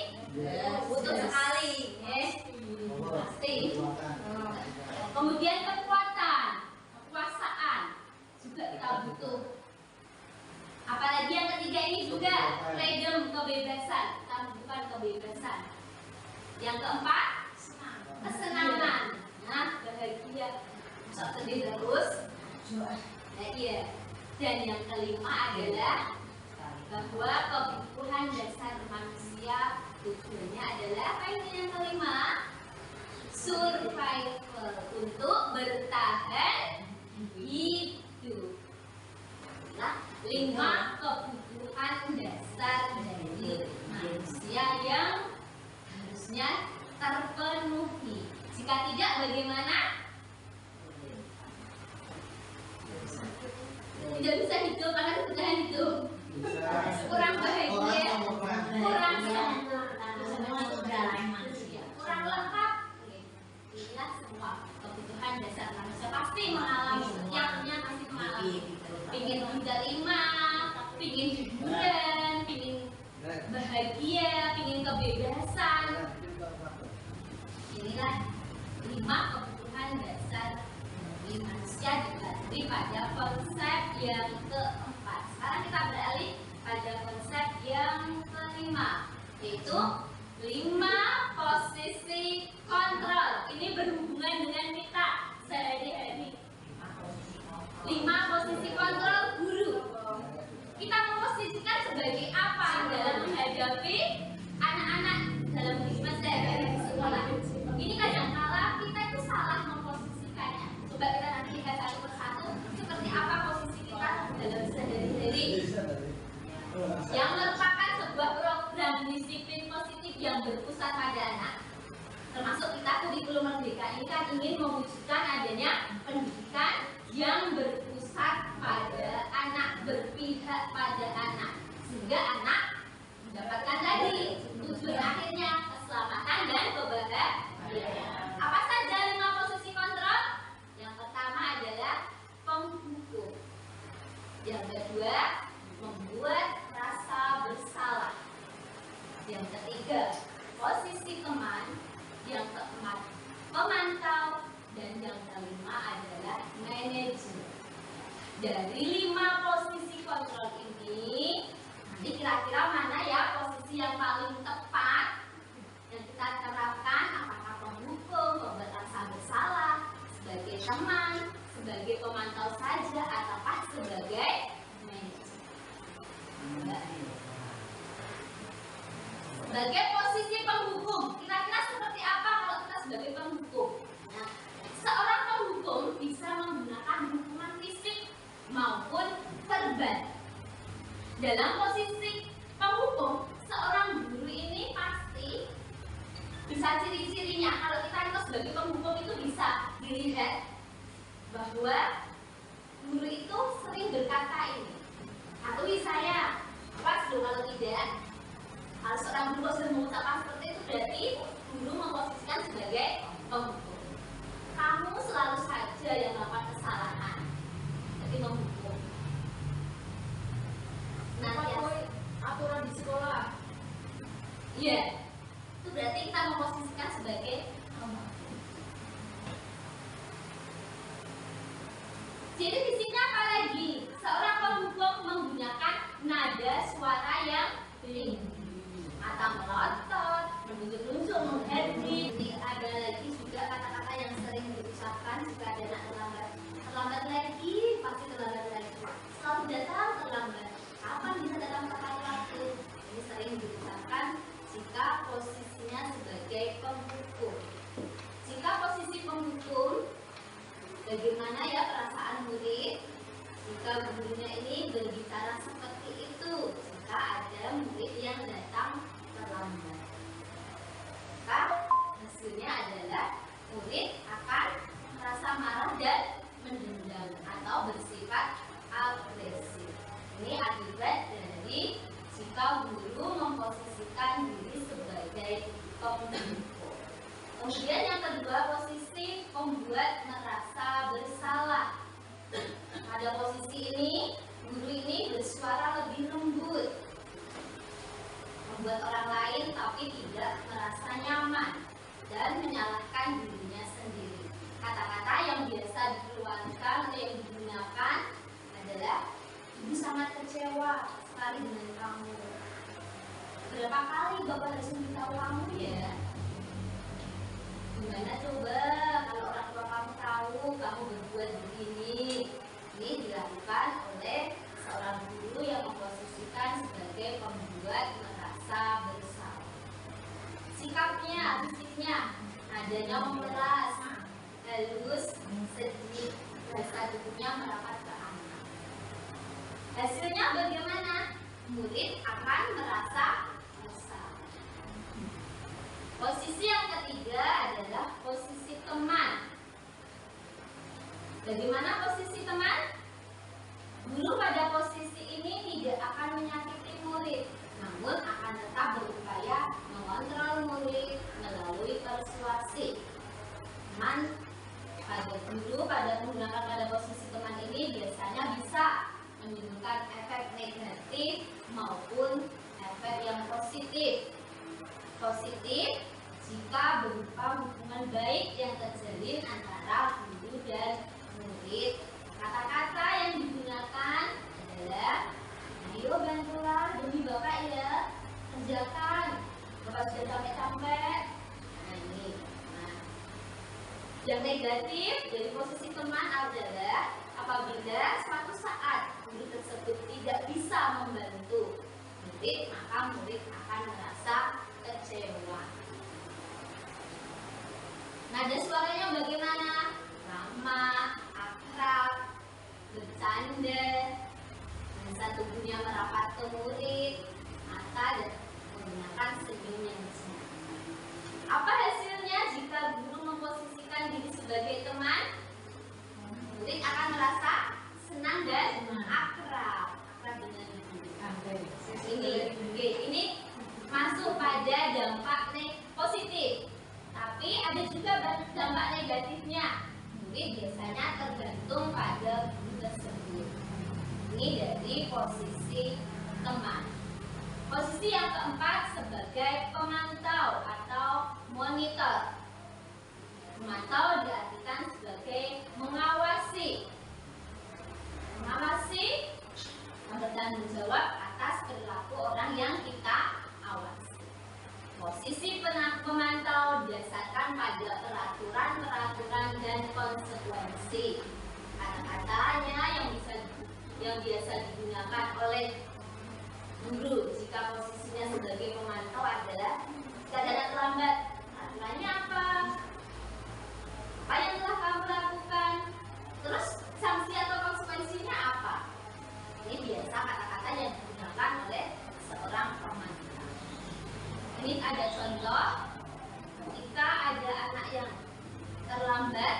Butuh sekali, pasti. Kemudian kekuatan, kekuasaan juga kita butuh. Apalagi yang ketiga ini juga freedom, kebebasan. Kita butuhkan kebebasan. Yang keempat, kesenangan. Nah, bahagia. Bisa sedih terus. Nah, iya. Dan yang kelima adalah bahwa kebutuhan dasar manusia tujuannya adalah apa ini yang kelima? Survival, untuk bertahan hidup. Nah, 5 kebutuhan dasar dari manusia yang harusnya terpenuhi. Jika tidak, bagaimana? Tidak bisa hidup karena kebutuhan hidup. Kurang bahagia, kurang sempurna, kurang lengkap. Inilah semua kebutuhan dasar manusia pasti mengalami, setiapnya pasti mengalami. Pingin diterima, pingin hiburan, pingin bahagia, pingin kebebasan. Inilah 5 kebutuhan dasar dari manusia dibagi pada konsep yang keempat. Sekarang kita beralih pada konsep yang kelima, yaitu 5 posisi kontrol. Ini berhubungan dengan kita sehari-hari. 5 posisi kontrol guru. Kita memposisikan sebagai apa dalam menghadapi anak-anak dalam kehidupan sehari-hari di sekolah. Ini kadang-kala kita itu salah memposisikannya. Coba kita nanti lihat satu persatu seperti apa posisi kita dalam sehari-hari. Yang merupakan sebuah program disiplin positif yang berpusat pada anak. Termasuk kita kurikulum Merdeka ini kan ingin mewujudkan adanya pendidikan yang berpusat pada anak, berpihak pada anak, sehingga anak mendapatkan tadi tujuan akhirnya keselamatan dan kebahagiaan. Apa saja 5 posisi kontrol? Yang pertama adalah penghukum. Yang kedua, membuat rasa bersalah. Yang ketiga, posisi teman. Yang keempat, pemantau. Dan yang kelima adalah manajer. Dari 5 posisi kontrol ini, nanti kira-kira mana ya posisi yang paling tepat yang kita terapkan? Apakah penghukum, pembuat rasa bersalah, sebagai teman, sebagai pemantau saja, ataukah sebagai manajer? Sebagai posisi penghukum, kira-kira seperti apa kalau kita sebagai penghukum? Nah, seorang penghukum bisa menggunakan hukuman fisik maupun verbal. Dalam posisi penghukum, seorang guru ini pasti bisa ciri-cirinya. Kalau kita itu sebagai penghukum itu bisa dilihat bahwa guru itu sering berkata ini, "Akui saya." Pas loh kalau tidak. Kalau seorang guru sudah mengucapkan seperti itu, berarti guru memposisikan sebagai penghukum. Kamu selalu saja yang melakukan kesalahan, jadi menghukum. Nanti aturan di sekolah. Iya, itu berarti kita memposisikan sebagai penghukum. Jadi di sini apa lagi? Seorang penghukum menggunakan nada suara yang tinggi atau melotot, menunjuk-nunjuk, menghardik. Ada lagi juga kata-kata yang sering diucapkan jika ada anak terlambat. Terlambat lagi, pasti terlambat lagi. Selalu datang terlambat. Kapan bisa datang tepat waktu? Ini sering diucapkan jika posisi Bagaimana ya perasaan murid jika gurunya ini berbicara seperti itu? Jika ada murid yang datang terlambat, maka hasilnya adalah murid akan merasa marah dan mendendam atau bersifat agresif. Ini akibat dari jika guru memposisikan diri sebagai pemukul. Kemudian yang kedua, posisi membuat merasa bersalah. Pada posisi ini, guru ini bersuara lebih lembut, membuat orang lain tapi tidak merasa nyaman dan menyalahkan dirinya sendiri. Kata-kata yang biasa dikeluarkan atau yang digunakan adalah, ibu sangat kecewa sekali dengan kamu. Berapa kali bapak harus memberitahu kamu ya? Gimana coba kalau orang tua kamu tahu kamu berbuat begini? Ini dilakukan oleh seorang guru yang memposisikan sebagai pembuat merasa bersalah. Sikapnya, fisiknya, nadanya memeras, halus, sedih, rasa tubuhnya merapat ke anak. Hasilnya bagaimana? Murid akan merasa bersalah. Posisi yang ketiga adalah posisi teman. Bagaimana posisi teman? Guru pada posisi ini tidak akan menyakiti murid, namun akan tetap berupaya mengontrol murid melalui persuasi. Teman pada guru pada menggunakan pada posisi teman ini biasanya bisa menimbulkan efek negatif maupun efek yang positif. Positif jika berupa hubungan baik yang terjalin antara guru dan murid. Kata-kata yang digunakan adalah, ayo bantulah demi bapak ya, kerjakan, bapak sudah capek-capek. Nah ini. Yang negatif dari posisi teman adalah apabila suatu saat guru tersebut tidak bisa membantu murid, maka murid akan merasa kecewa. Nada suaranya bagaimana? Ramah, akrab, bercanda, bahasa tubuhnya merapat ke murid, mata dan menggunakan senyum yang ceria. Apa hasilnya jika guru memposisikan diri sebagai teman? Murid akan merasa senang dan akrab dengan guru. Ini masuk pada dampak positif. Tapi ada juga dampak negatifnya. Murid biasanya tergantung pada guru tersebut. Ini dari posisi teman. Posisi yang keempat sebagai pemantau atau monitor. Memantau diartikan sebagai mengawasi. Mengawasi bertanggung jawab atas perilaku orang yang kita awasi. Posisi pemantau didasarkan pada peraturan-peraturan dan konsekuensi. Kata-katanya yang biasa digunakan oleh guru jika posisinya sebagai pemantau adalah, jika datang terlambat, aturannya apa? Apa yang telah kamu lakukan? Terus sanksi atau konsekuensinya apa? Ini biasa kata-kata yang digunakan oleh seorang pemantau. Ini ada contoh, ketika ada anak yang terlambat.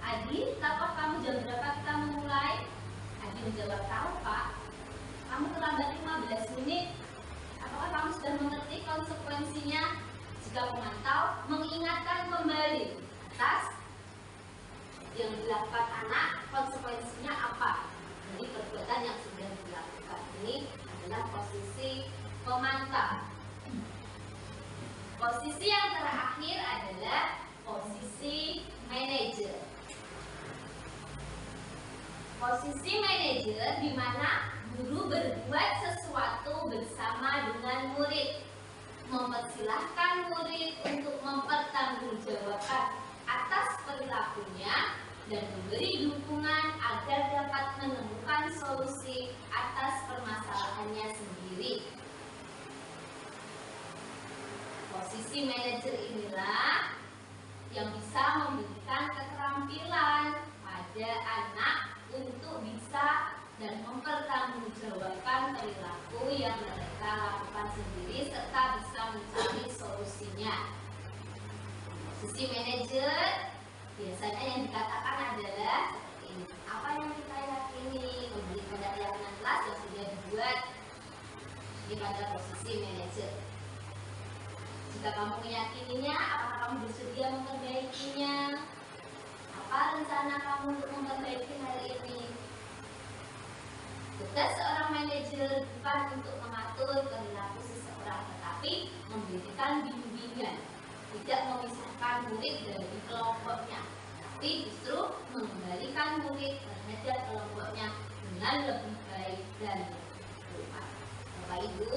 Adi, tahukah kamu jam berapa kita memulai? Adi menjawab, tahu Pak. Kamu terlambat 15 menit. Apakah kamu sudah mengerti konsekuensinya jika pemantau mengingatkan kembali atas yang dilakukan anak, konsekuensinya apa? Jadi perbuatan yang sudah dilakukan. Ini adalah posisi pemantau. Posisi yang terakhir adalah posisi manajer. Posisi manajer di mana guru berbuat sesuatu bersama dengan murid, mempersilahkan murid untuk mempertanggungjawabkan atas perilakunya dan memberi dukungan agar dapat menemukan solusi atas permasalahannya sendiri. Posisi manajer inilah yang bisa memberikan keterampilan pada anak untuk bisa dan mempertanggungjawabkan perilaku yang mereka lakukan sendiri serta bisa mencari solusinya. Posisi manajer biasanya yang dikatakan adalah seperti ini. Apa yang kita yakini memberi pada keyakinan kelas yang sudah dibuat di pada posisi manajer. Jika kamu meyakininya, apakah kamu bersedia memperbaikinya? Apa rencana kamu untuk memperbaiki hal ini? Tugas seorang manajer bukan untuk mengatur perilaku seseorang, tetapi memberikan bimbingan, tidak memisahkan murid dari kelompoknya, tapi justru mengembalikan murid terhadap kelompoknya dengan lebih baik dan lebih tepat. Bapak Ibu,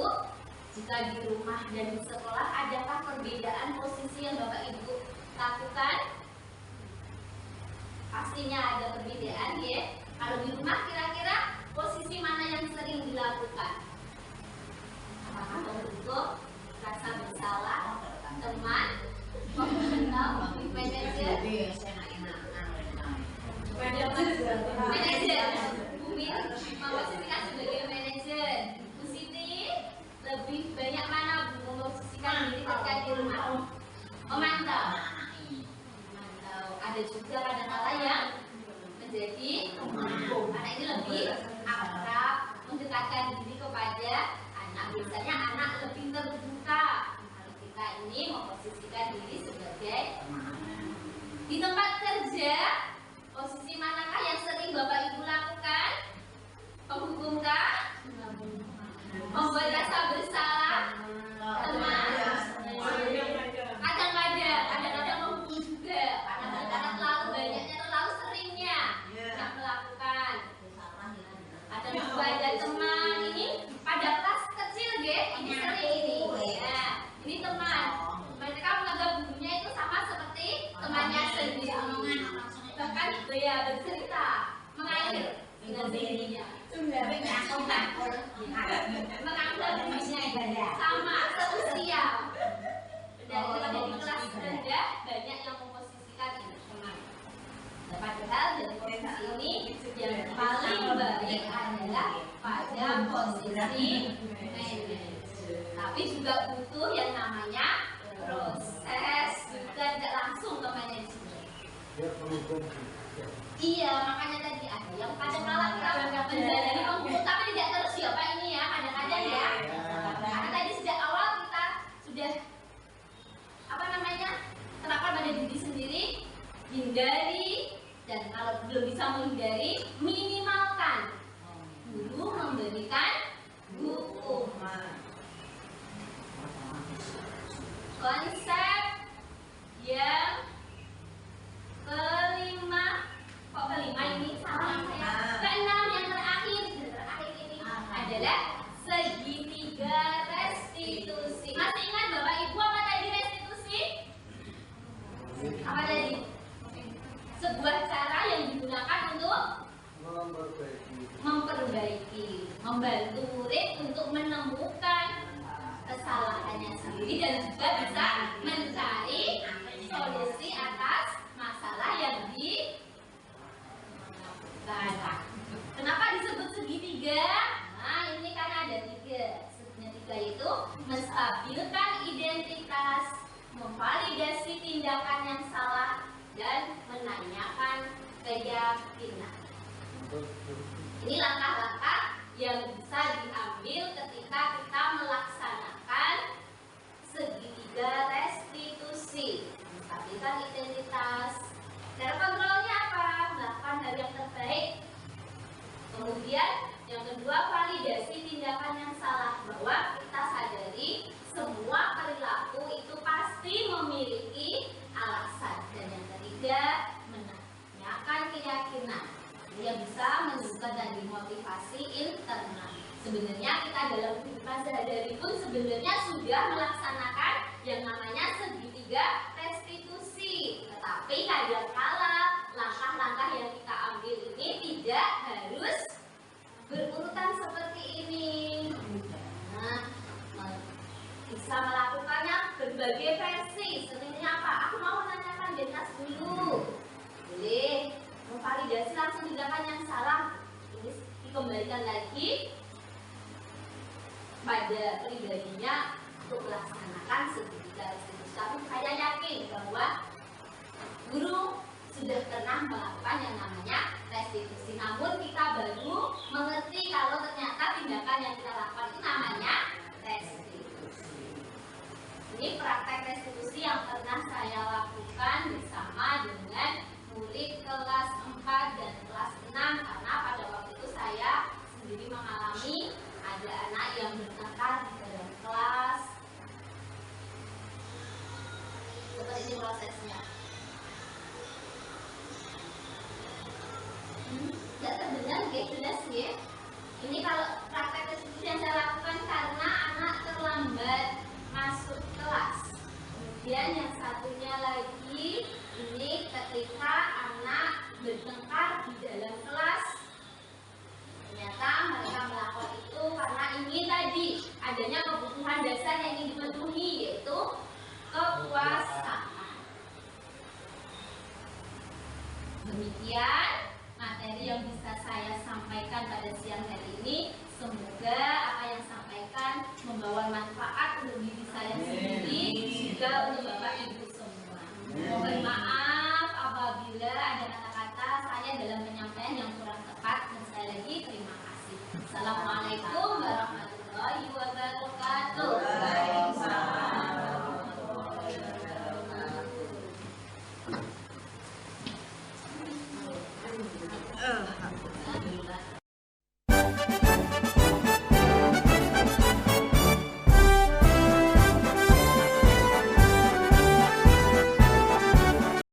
jika di rumah dan di sekolah adakah perbedaan posisi yang Bapak Ibu lakukan? Pastinya ada perbedaan ya. Kalau di rumah kira-kira posisi mana yang sering dilakukan? Apakah membentuk rasa bersalah, teman, memantau, manajer? Manajer, Bumi memposisikan sebagai manajer. Bu Siti lebih banyak mana memposisikan diri ketika di rumah? Memantau. Memantau. Ada juga kadang-kala yang menjadi pemangku. Anak ini lebih akrab, mendekatkan diri kepada anak. Biasanya anak lebih terbuka. Kalau kita ini memposisikan diri sebagai di tempat kerja, posisi manakah yang sering Bapak Ibu lakukan? Penghukumkah? Membuat rasa bersalah? Teman? Kadang-kadang menghukum juga. Karena terlalu banyaknya, terlalu seringnya yang melakukan. Ada juga ada teman ini pada kelas kecil, ini sering ini. Ya, ini teman. Mereka menganggap gurunya itu sama seperti temannya sendiri. Bahkan ya bercerita mengalir dengan dirinya. Menganggap dirinya sama seusia. Dan ketika di kelas rendah banyak yang memposisikan ini teman. Padahal dari posisi ini yang paling baik adalah pada posisi manajer. Tapi juga butuh yang namanya proses, juga tidak langsung ke manajemen. Iya, makanya tadi ada yang kadang-kala kita menjalani penghukum tapi tidak terus ya Pak ini ya, kadang-kadang ya. Karena tadi sejak awal kita sudah terapkan pada diri sendiri, hindari, dan kalau belum bisa menghindari, minimalkan. Guru memberikan hukuman. Konsep yang kelima, kok kelima ini sama saya. Keenam yang terakhir ini adalah segitiga restitusi. Masih ingat Bapak Ibu apa tadi restitusi? Apa tadi? Sebuah cara yang digunakan untuk memperbaiki, membantu murid untuk menemukan kesalahannya sendiri dan juga bisa mencari solusi atas masalah yang dilakukan. Kenapa disebut segitiga? Nah, ini karena ada tiga. Segitiga itu menstabilkan identitas, memvalidasi tindakan yang salah, dan menanyakan keyakinan. Ini langkah-langkah yang bisa diambil ketika kita melaksanakan segitiga restitusi. Menstabilkan identitas. Cara kontrolnya apa? Melakukan hal yang terbaik. Kemudian yang kedua, validasi tindakan yang salah. Bahwa kita sadari semua perilaku itu pasti memiliki alasan. Dan yang ketiga, menanyakan keyakinan yang bisa menunjukkan dan dimotivasi internal. Sebenarnya kita dalam kehidupan sehari-hari pun sebenarnya sudah melaksanakan yang namanya segitiga restitusi. Tetapi kadang-kala langkah-langkah yang kita ambil ini tidak harus berurutan seperti ini. Nah, bisa melakukannya berbagai versi. Sebenarnya apa? Aku mau menanyakan identitas dulu. Boleh memvalidasi langsung tindakan yang salah. Ini dikembalikan lagi pada pribadinya untuk melaksanakan segitiga restitusi. Tapi saya yakin bahwa guru sudah pernah melakukan yang namanya restitusi. Namun kita baru mengerti kalau ternyata tindakan yang kita lakukan itu namanya restitusi. Ini praktek restitusi yang pernah saya lakukan bersama dengan murid kelas 4 dan kelas 6 karena pada waktu itu saya sendiri mengalami ada anak yang bertengkar di dalam kelas. Seperti ini prosesnya. Tidak terdengar, jelas ya. Ini kalau praktek restitusi yang saya lakukan karena anak terlambat masuk kelas. Kemudian yang satunya lagi ini ketika anak bertengkar di dalam kelas. Ternyata mereka melakukan itu karena ini tadi adanya kebutuhan dasar yang ingin dipenuhi, yaitu kepuasan. Demikian materi yang bisa saya sampaikan pada siang hari ini. Semoga apa yang sampaikan membawa manfaat